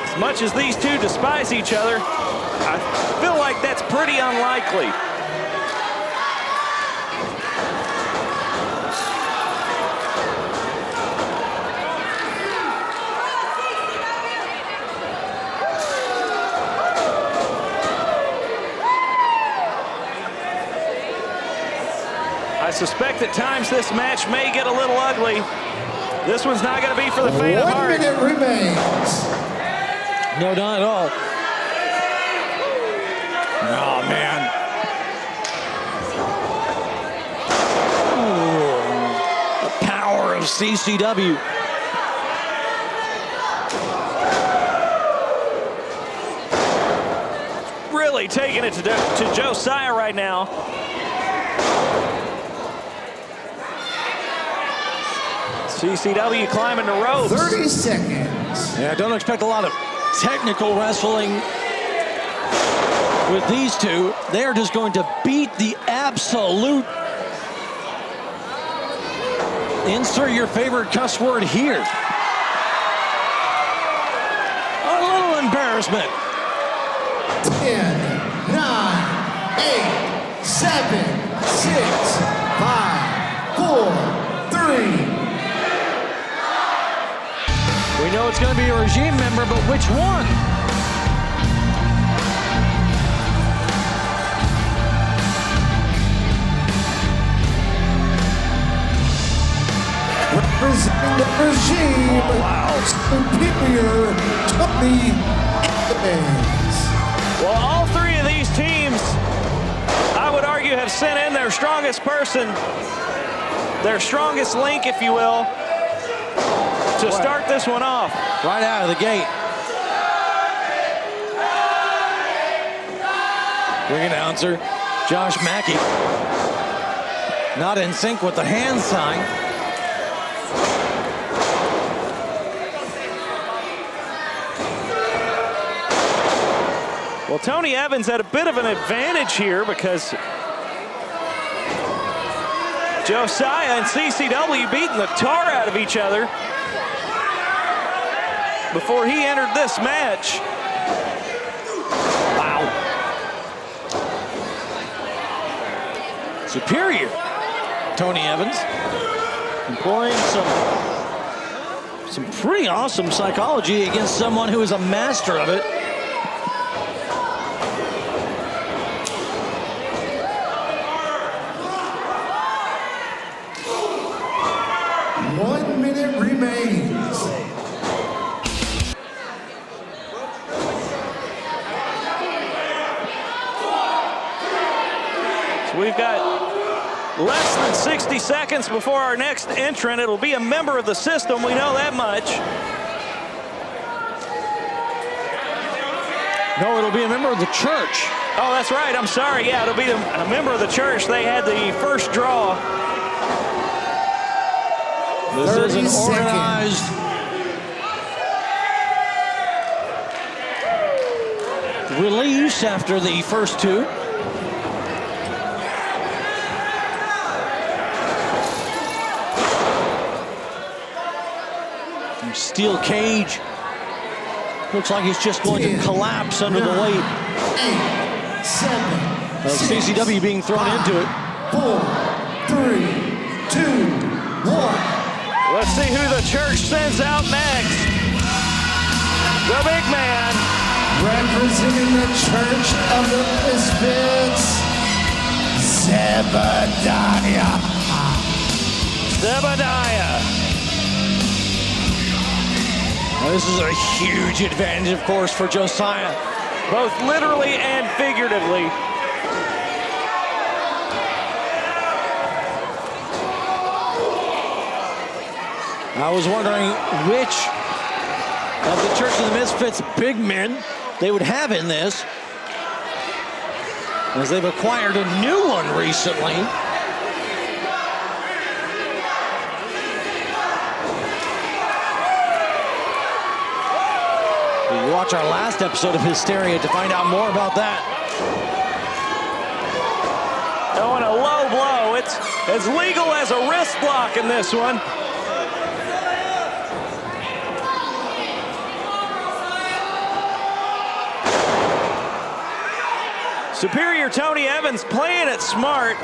as much as these two despise each other, I feel like that's pretty unlikely. I suspect at times this match may get a little ugly. This one's not going to be for the faint of heart. 1 minute remains. No, not at all. Oh, man. Ooh, the power of CCW. Really taking it to Josiah right now. CCW climbing the ropes. 30 seconds. Yeah, don't expect a lot of technical wrestling with these two. They're just going to beat the absolute. Insert your favorite cuss word here. A little embarrassment. 10, 9, 8, 7, 6, 5, 4, 3. We know it's going to be a regime member, but which one? Representing the regime, Superior Tony Evans. Well, all three of these teams, I would argue, have sent in their strongest person, their strongest link, if you will, to start this one off. Right out of the gate. Ring announcer, Josh Mackey. Not in sync with the hand sign. Well, Tony Evans had a bit of an advantage here because Josiah and CCW beating the tar out of each other before he entered this match. Wow. Superior Tony Evans employing some pretty awesome psychology against someone who is a master of it. We've got less than 60 seconds before our next entrant. It'll be a member of the system. We know that much. No, it'll be a member of the church. Oh, that's right. I'm sorry. Yeah, it'll be a member of the church. They had the first draw. This is an organized release after the first two. Steel cage. Looks like he's just going to collapse under the weight of CCW being thrown into it. 4, 3, 2, 1. Let's see who the church sends out next. The big man. Representing the Church of the Misfits, Zebediah. Now, this is a huge advantage, of course, for Josiah. Both literally and figuratively. I was wondering which of the Church of the Misfits big men they would have in this. as they've acquired a new one recently. You watch our last episode of Hysteria to find out more about that. Oh, and a low blow. It's as legal as a wrist block in this one. Superior Tony Evans playing it smart.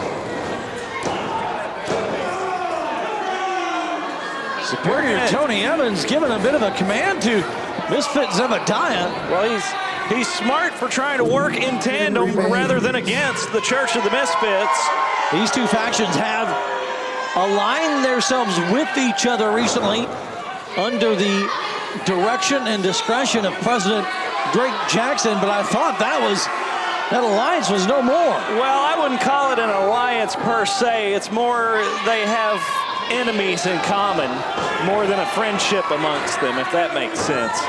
Superior Tony Evans giving a bit of a command to Misfit Zebediah. Well, he's smart for trying to work in tandem rather than against the Church of the Misfits. These two factions have aligned themselves with each other recently under the direction and discretion of President Drake Jaxon, but I thought that alliance was no more. Well, I wouldn't call it an alliance per se. It's more they have enemies in common more than a friendship amongst them, if that makes sense.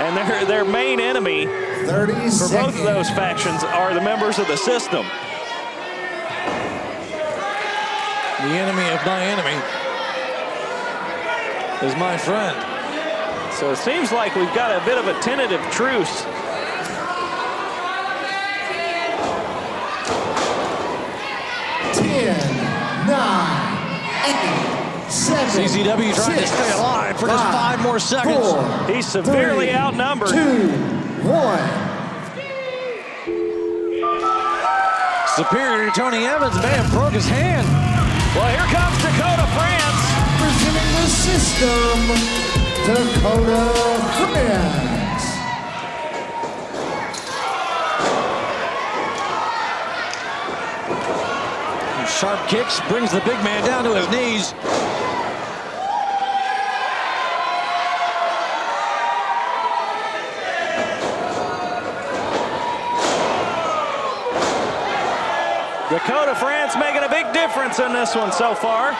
And their main enemy for both of those factions are the members of the system. The enemy of my enemy is my friend. So it seems like we've got a bit of a tentative truce. CZW trying to stay alive for just 5 more seconds. He's severely outnumbered. 2, 1. Superior Tony Evans may have broke his hand. Well, here comes Dakota France. Presenting the system, Dakota France. Sharp kicks, brings the big man down to his knees. Dakota France making a big difference in this one so far.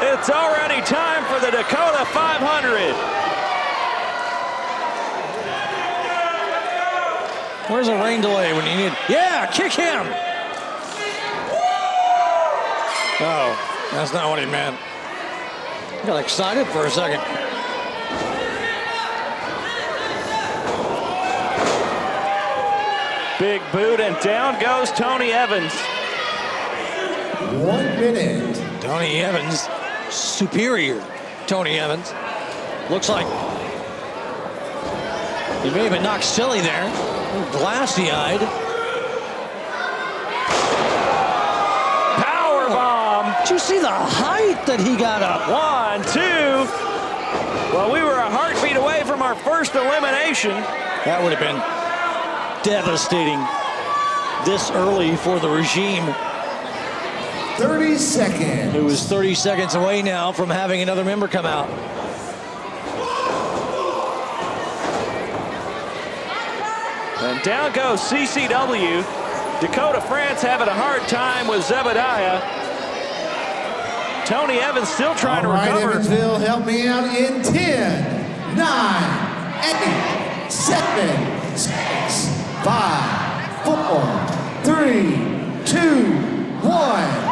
It's already time for the Dakota 500. Where's a rain delay when you need? Yeah, kick him. Oh, that's not what he meant. Got excited for a second. Big boot, and down goes Tony Evans. 1 minute. Tony Evans, superior Tony Evans. Looks like he may have been knocked silly there. Glassy-eyed. Power bomb. Did you see the height that he got up? 1, 2. Well, we were a heartbeat away from our first elimination. That would have been devastating this early for the regime. 30 seconds. Who is 30 seconds away now from having another member come out. And down goes CCW. Dakota France having a hard time with Zebediah. Tony Evans still trying to recover. Evansville, help me out in 10, 9, 8, 7, 6, 5, 4, 3, 2, 1.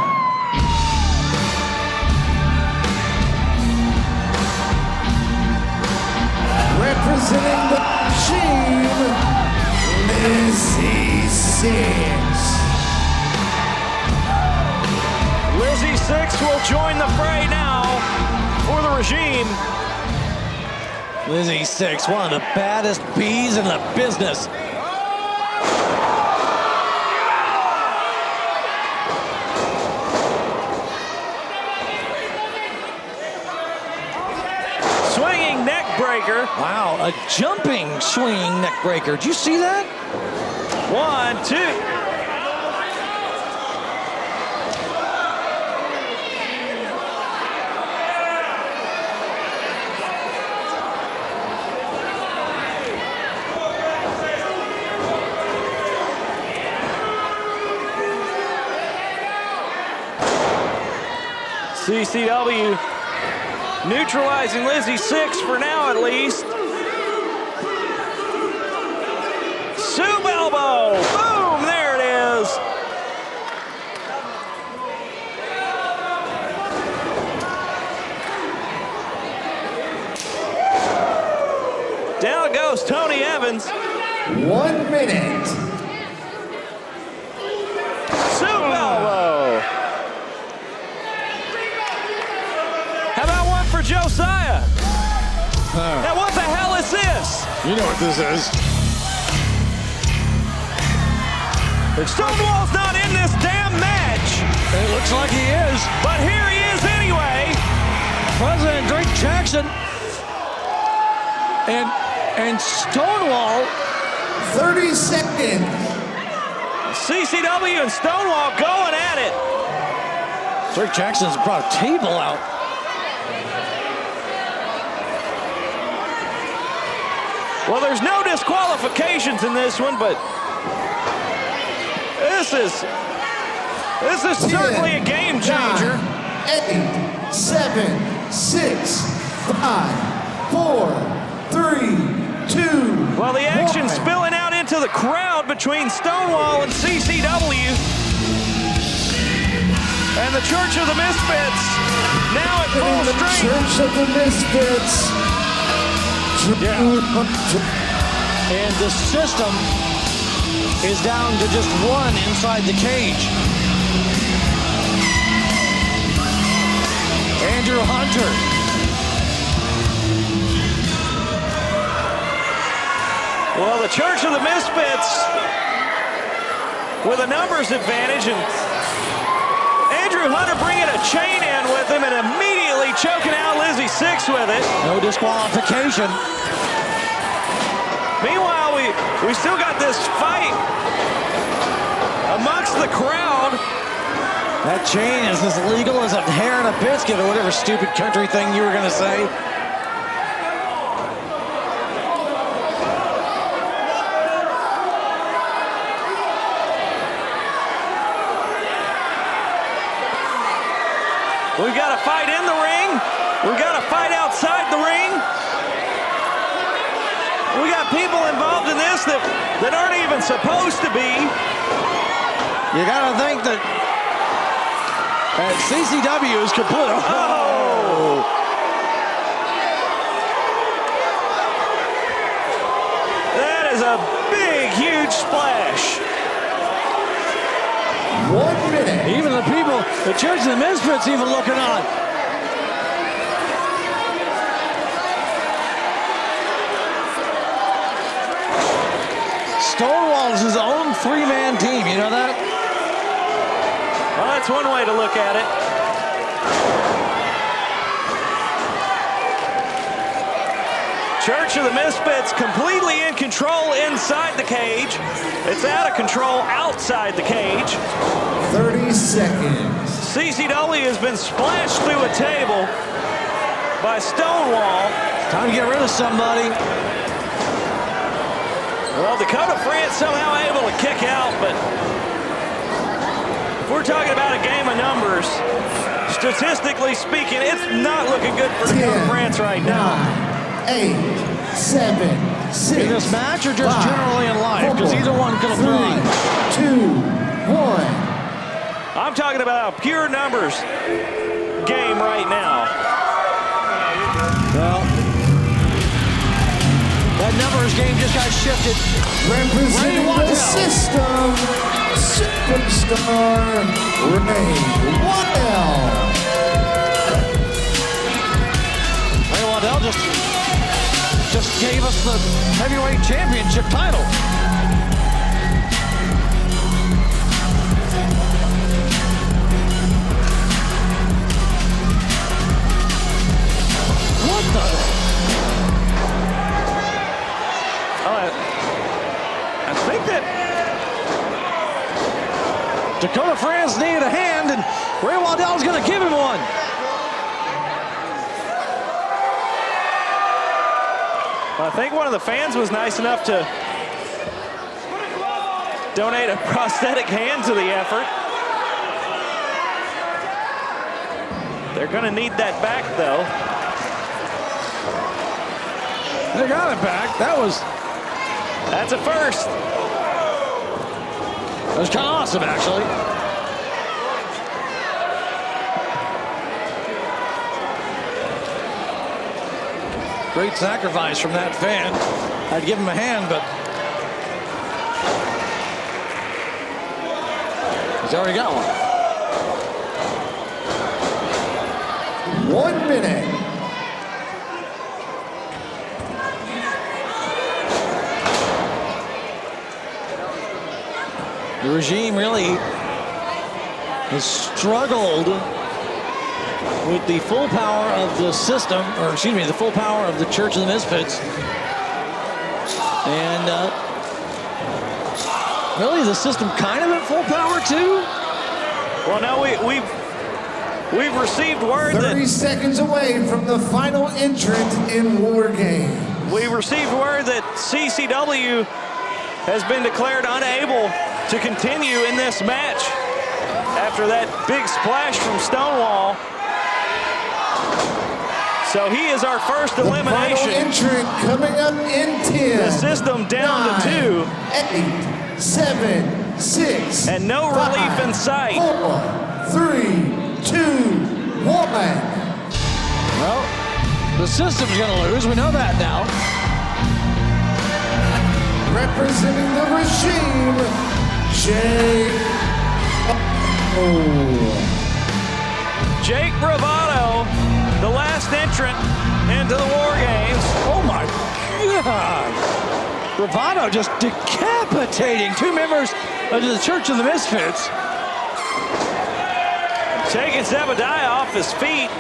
Representing the machine, Lizzie 6. Lizzie 6 will join the fray now for the regime. Lizzie 6, one of the baddest bees in the business. Swinging neck breaker. Wow, a jumping swinging neck breaker. Did you see that? 1, 2. CCW neutralizing Lizzie Six for now at least. Soup elbow, boom, there it is. Down goes Tony Evans. 1 minute. Soup elbow. How about one for Josiah? Now what the hell is this? You know what this is. Stonewall's not in this damn match. It looks like he is. But here he is anyway. President Drake Jaxon and Stonewall. 30 seconds. CCW and Stonewall going at it. Drake Jackson's brought a table out. Well, there's no disqualifications in this one, but this is certainly a game changer. 8, 7, 6, 5, 4, 3, 2. Well, the action 1. spilling out into the crowd between Stonewall and CCW. And the Church of the Misfits now at full strength. Church of the Misfits. Yeah. And the system is down to just one inside the cage. Andrew Hunter. Well, the Church of the Misfits with a numbers advantage, and Andrew Hunter bringing a chain in with him and immediately choking out Lizzie Six with it. No disqualification. Meanwhile, we still got this fight amongst the crowd. That chain is as legal as a hair in a biscuit or whatever stupid country thing you were going to say. We've got a fight in the ring. We've got a fight outside the ring. We got people involved in this that aren't even supposed to be. You got to think that CCW is complete. Oh! That is a big, huge splash. 1 minute. Even the people, the Church of the Misfits even looking on. Stonewall is his own three-man team, you know that? Well, that's one way to look at it. Church of the Misfits completely in control inside the cage. It's out of control outside the cage. 30 seconds. CCW has been splashed through a table by Stonewall. Time to get rid of somebody. Well, Dakota France somehow able to kick out, but if we're talking about a game of numbers, statistically speaking, it's not looking good for Dakota France right now. 9, 8, 7, 6. In this match or just 5, generally in life? Because either one could apply. 3, 2, 1. I'm talking about a pure numbers game right now. Well, that numbers game just got shifted. Representing the system, superstar Ray Waddell. Ray Waddell just gave us the heavyweight championship title. What the? I think that Dakota France needed a hand, and Ray Waddell's going to give him one. I think one of the fans was nice enough to donate a prosthetic hand to the effort. They're going to need that back, though. They got it back. That's a first. That was kind of awesome, actually. Great sacrifice from that fan. I'd give him a hand, but he's already got one. 1 minute. The regime really has struggled with the full power of the system, or excuse me, the full power of the Church of the Misfits. And really the system kind of at full power too? Well, no, we've received word 30 seconds away from the final entrant in Wargames. We received word that CCW has been declared unable to continue in this match after that big splash from Stonewall. So he is our first elimination. Final entrant coming up in 10. The system down 9, to 2. 8, 7, 6. And no 5, relief in sight. 4, 3, 2, 1. Well, the system's going to lose. We know that now. Representing the regime, Jake Bravado, the last entrant into the Wargames. Oh my God! Bravado just decapitating 2 members of the Church of the Misfits. Taking Zebediah off his feet.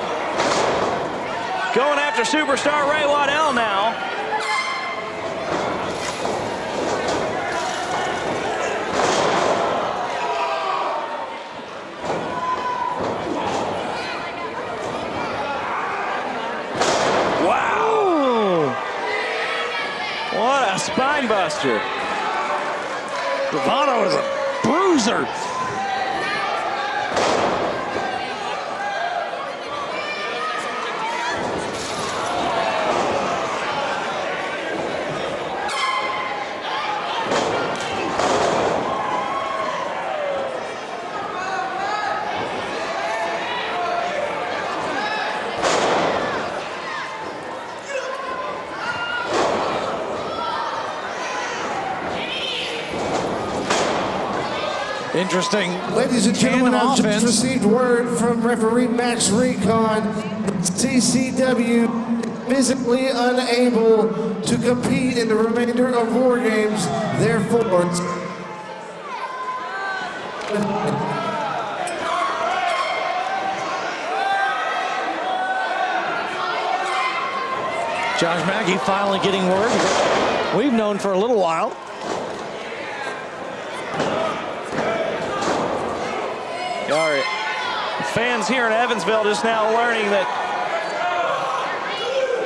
Going after superstar Ray Waddell now. What a spine buster. Bravado is a bruiser. Interesting. Ladies and gentlemen, I've just received word from referee Max Recon. CCW physically unable to compete in the remainder of Wargames. Therefore, Josh Mackey finally getting word we've known for a little while. All right. Fans here in Evansville just now learning that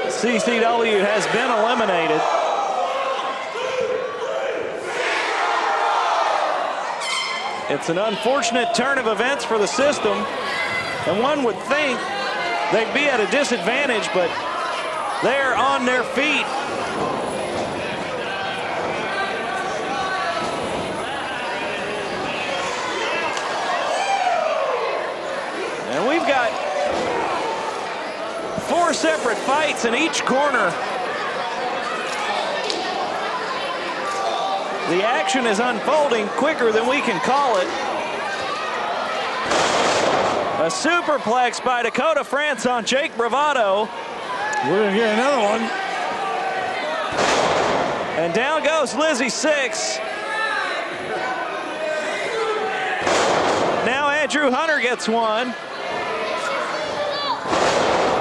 CCW has been eliminated. It's an unfortunate turn of events for the system, and one would think they'd be at a disadvantage, but they're on their feet. And we've got 4 separate fights in each corner. The action is unfolding quicker than we can call it. A superplex by Dakota France on Jake Bravado. We're gonna get another one. And down goes Lizzie Six. Now Andrew Hunter gets one.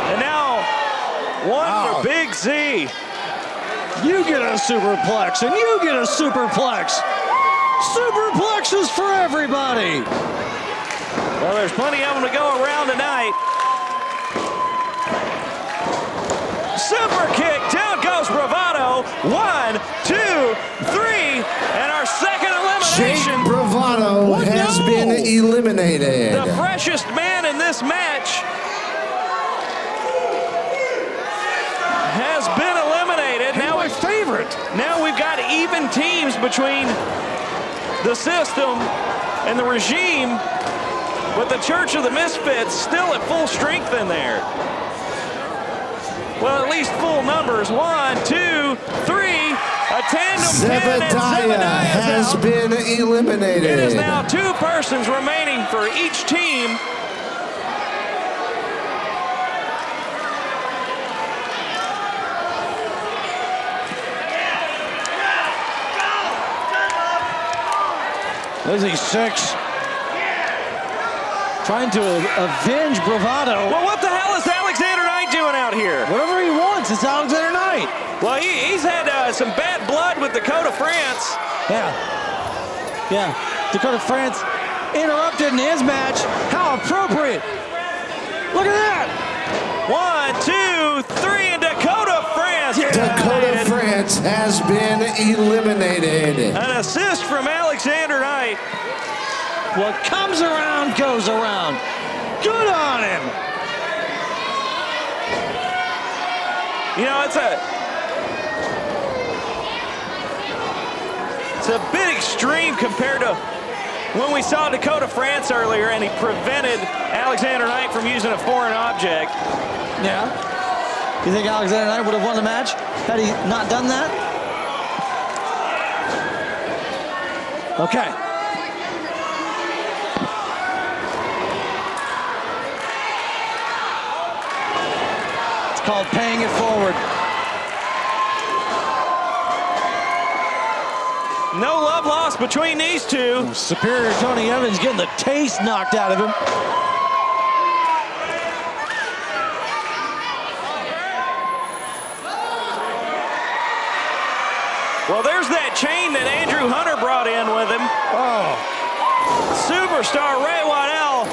And now one for Big Z. You get a superplex, and you get a superplex. Superplexes for everybody. Well, there's plenty of them to go around tonight. Super kick, down goes Bravado. 1, 2, 3, and our second elimination. Jake Bravado has been eliminated. The freshest man in this match even teams between the system and the regime, but the Church of the Misfits still at full strength in there. Well, at least full numbers. 1, 2, 3. A tandem pin, and Zebediah has been eliminated. It is now 2 persons remaining for each team. Lizzie 6. Trying to avenge Bravado. Well, what the hell is Alexander Knight doing out here? Whatever he wants, it's Alexander Knight. Well, he's had some bad blood with Dakota France. Yeah. Dakota France interrupted in his match. How appropriate. Look at that. 1, 2, 3, and Dakota France. Dakota France has been eliminated. An assist from Alexander Knight. What comes around goes around. Good on him. You know, it's a bit extreme compared to when we saw Dakota France earlier and he prevented Alexander Knight from using a foreign object. Yeah. You think Alexander Knight would have won the match had he not done that? Okay. It's called paying it forward. No love lost between these two. Superior Tony Evans getting the taste knocked out of him. Well, there's that chain that Andrew Hunter brought in with him. Oh. Superstar Ray Waddell.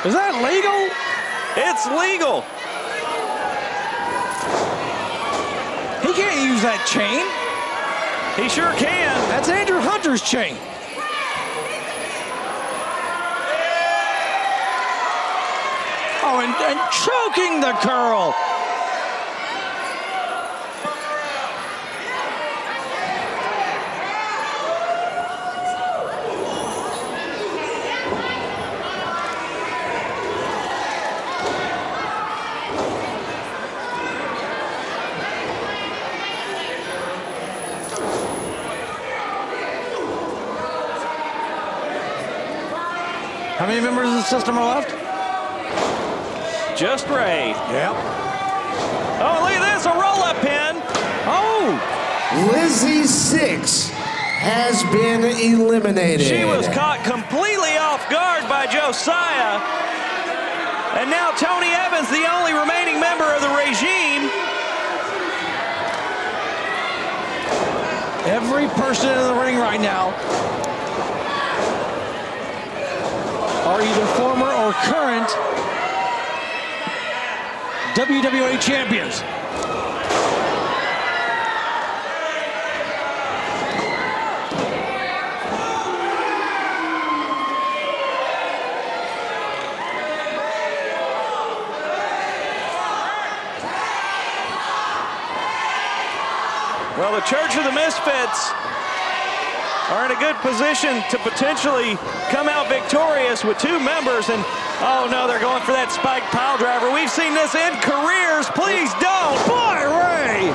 Is that legal? It's legal. He can't use that chain. He sure can. That's Andrew Hunter's chain. Oh, and choking the curl. How many members of the system are left? Just Ray. Yep. Oh, look at this, a roll-up pin. Oh! Lizzie 6 has been eliminated. She was caught completely off guard by Josiah. And now Tony Evans, the only remaining member of the regime. Every person in the ring right now are either former or current WWA champions. Well, the Church of the Misfits are in a good position to potentially come out victorious with 2 members. And oh no, they're going for that spike pile driver. We've seen this in careers. Please don't. Boy, Ray!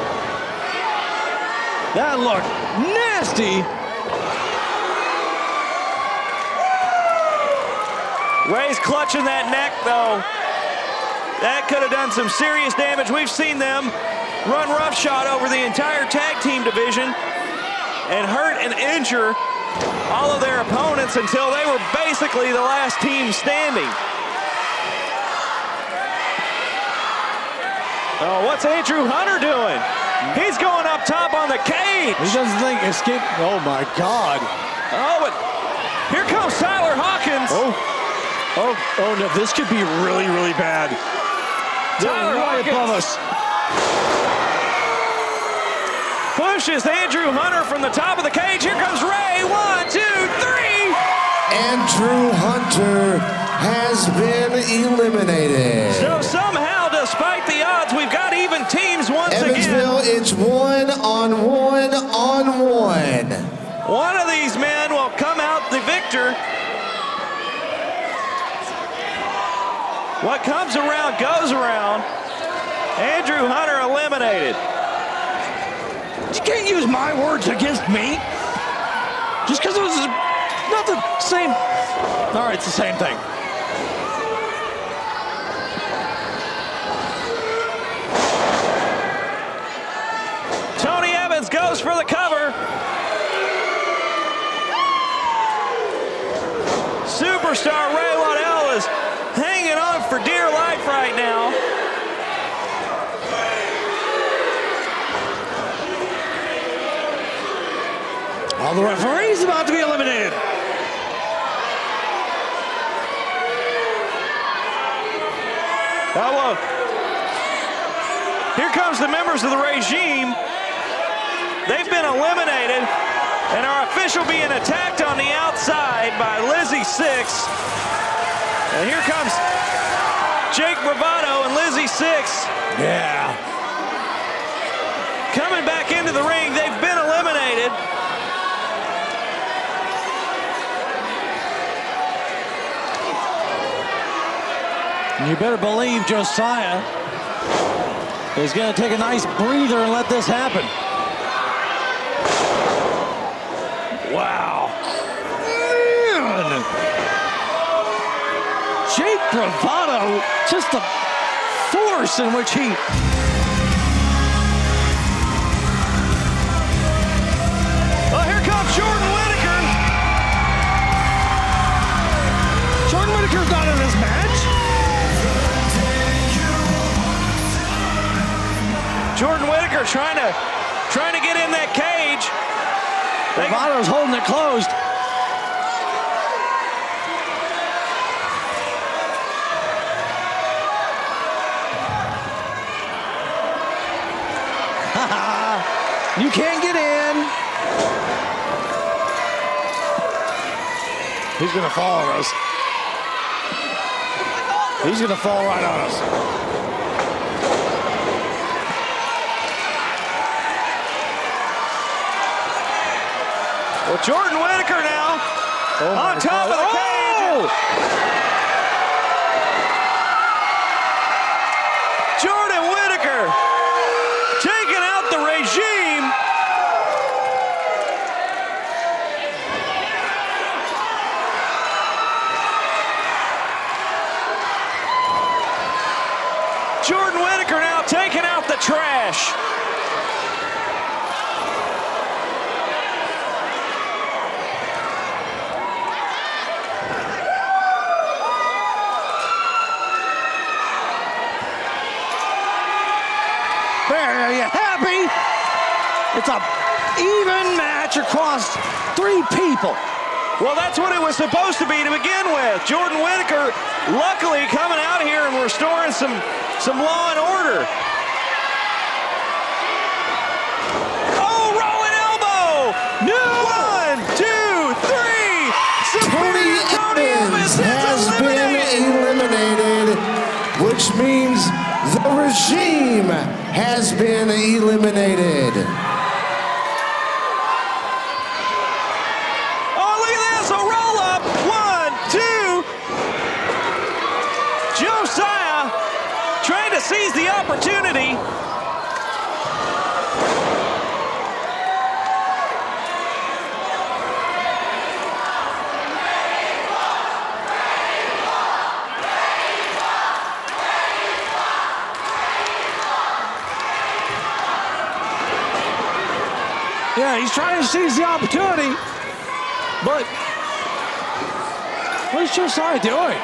That looked nasty. Ray's clutching that neck though. That could have done some serious damage. We've seen them run roughshod over the entire tag team division and hurt and injure all of their opponents until they were basically the last team standing. Oh, what's Andrew Hunter doing? He's going up top on the cage. He doesn't think escape. Oh my God. Oh, but here comes Tyler Hawkins. Oh no, this could be really, really bad. Tyler right Hawkins above us. pushes Andrew Hunter from the top of the cage. Here comes Ray. 1, 2, 3. Andrew Hunter has been eliminated. So somehow, despite the odds, we've got even teams once again. Evansville, it's 1-on-1-on-1. What comes around goes around. Andrew Hunter eliminated. You can't use my words against me. Just because it was not the same. All right, it's the same thing. Tony Evans goes for the cover. Superstar Ray Waddell is hanging on for dear life right now. All the referees about to be eliminated. Oh, well. Here comes the members of the regime. They've been eliminated, and our official being attacked on the outside by Lizzie Six. And here comes Jake Bravado and Lizzie Six. Yeah. Coming back into the ring, they've been eliminated. You better believe Josiah is going to take a nice breather and let this happen. Wow. Man. Jake Bravado, just the force in which he... Well, here comes Jordan Whittaker. Jordan Whittaker's not in this match. Jordan Whittaker trying to get in that cage. Bravado's holding it closed. You can't get in. He's gonna fall on us. He's gonna fall right on us. Well, Jordan Whittaker now on top of the cage. Jordan Whittaker taking out the regime. Jordan Whittaker now taking out the trash. Are you happy? It's a even match across 3 people. Well, that's what it was supposed to be to begin with. Jordan Whittaker, luckily, coming out here and restoring some law and order. Oh, rolling elbow! No! 1, 2, 3. Tony Evans has been eliminated, which means the regime has been eliminated. Oh, look at this, a roll-up. 1, 2. Josiah trying to seize the opportunity. Yeah, he's trying to seize the opportunity, but what is Josiah doing?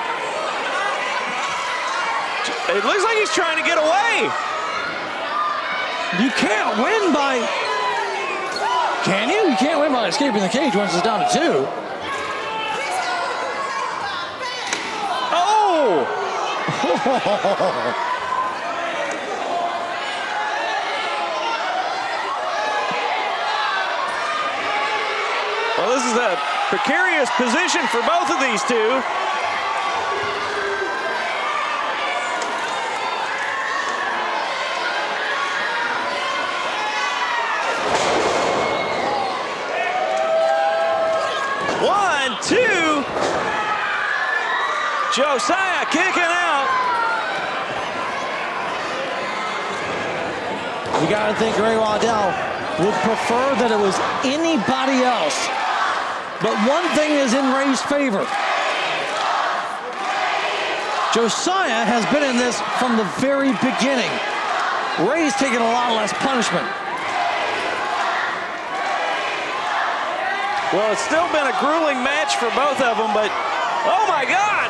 It looks like he's trying to get away. You can't win by... Can you? You can't win by escaping the cage once it's down to 2. Oh! Well, this is a precarious position for both of these two. One, two. Josiah kicking out. You got to think Ray Waddell would prefer that it was anybody else. But one thing is in Ray's favor. Josiah has been in this from the very beginning. Ray's taken a lot less punishment. Well, it's still been a grueling match for both of them, but oh my God!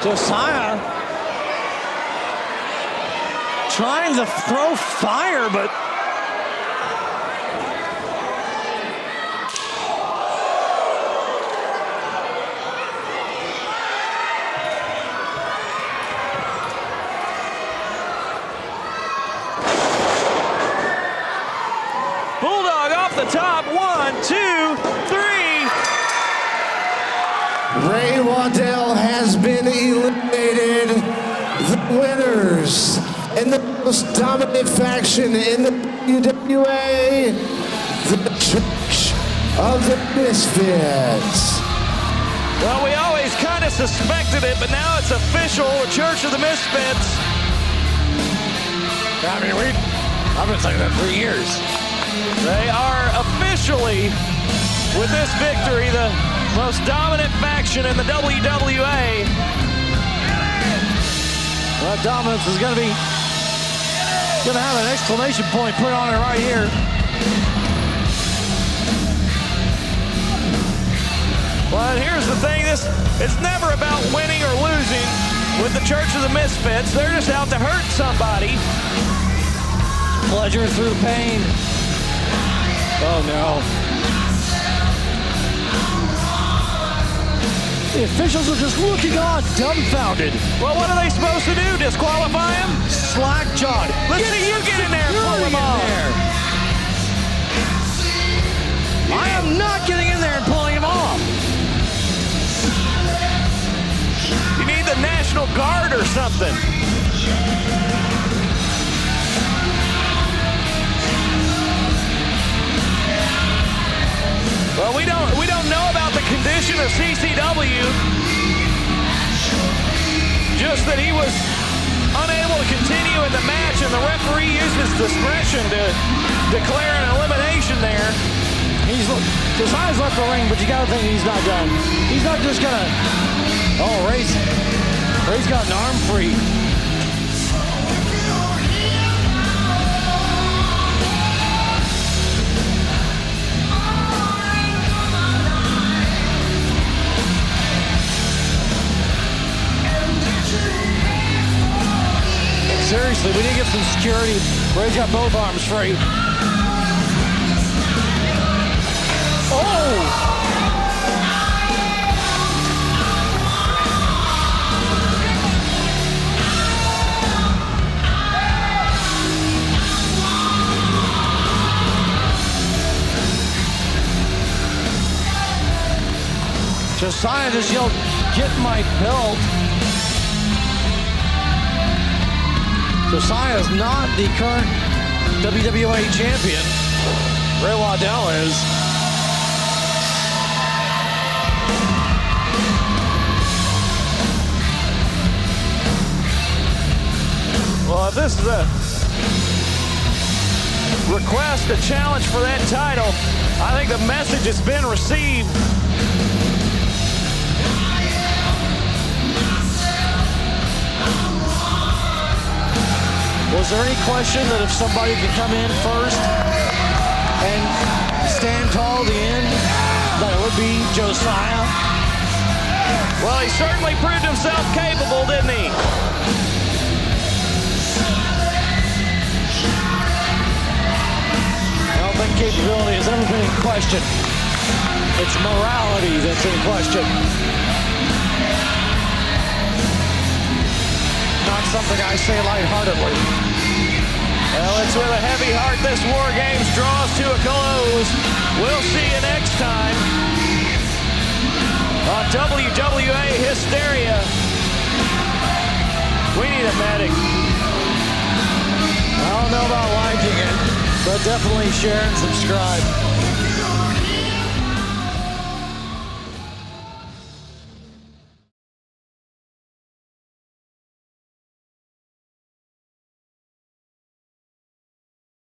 Josiah trying to throw fire, but Bulldog off the top. 1, 2, 3. Ray Waddell has been eliminated. The winners in the most dominant faction in the WWA, the Church of the Misfits. Well, we always kind of suspected it, but now it's official. The Church of the Misfits. I mean, I've been saying that for years. They are officially, with this victory, the most dominant faction in the WWA. Well, dominance is going to have an exclamation point put on it right here. Well, and here's the thing, it's never about winning or losing with the Church of the Misfits. They're just out to hurt somebody. Pleasure through pain. Oh no. The officials are just looking on, dumbfounded. Well, what are they supposed to do? Disqualify him? Slack-jawed. Listen to you get in there and pull him off. I am not getting in there and pulling him off. You need the National Guard or something. Well, we don't know about the condition of CCW. Just that he was unable to continue in the match, and the referee used his discretion to declare an elimination there. Josiah's left the ring, but you got to think he's not done. He's not just gonna. Oh, Ray's got an arm free. Seriously, we need to get some security. Ray's got both arms free. Oh! Josiah just yelled, "Get my belt." Josiah is not the current WWA champion. Ray Waddell is. Well, if this is a request, a challenge for that title, I think the message has been received. Was there any question that if somebody could come in first and stand tall at the end, that it would be Josiah? Well, he certainly proved himself capable, didn't he? I don't think capability has ever been in question. It's morality that's in question. Not something I say lightheartedly. Well, it's with a heavy heart this War Games draws to a close. We'll see you next time on WWA Hysteria. We need a medic. I don't know about liking it, but definitely share and subscribe.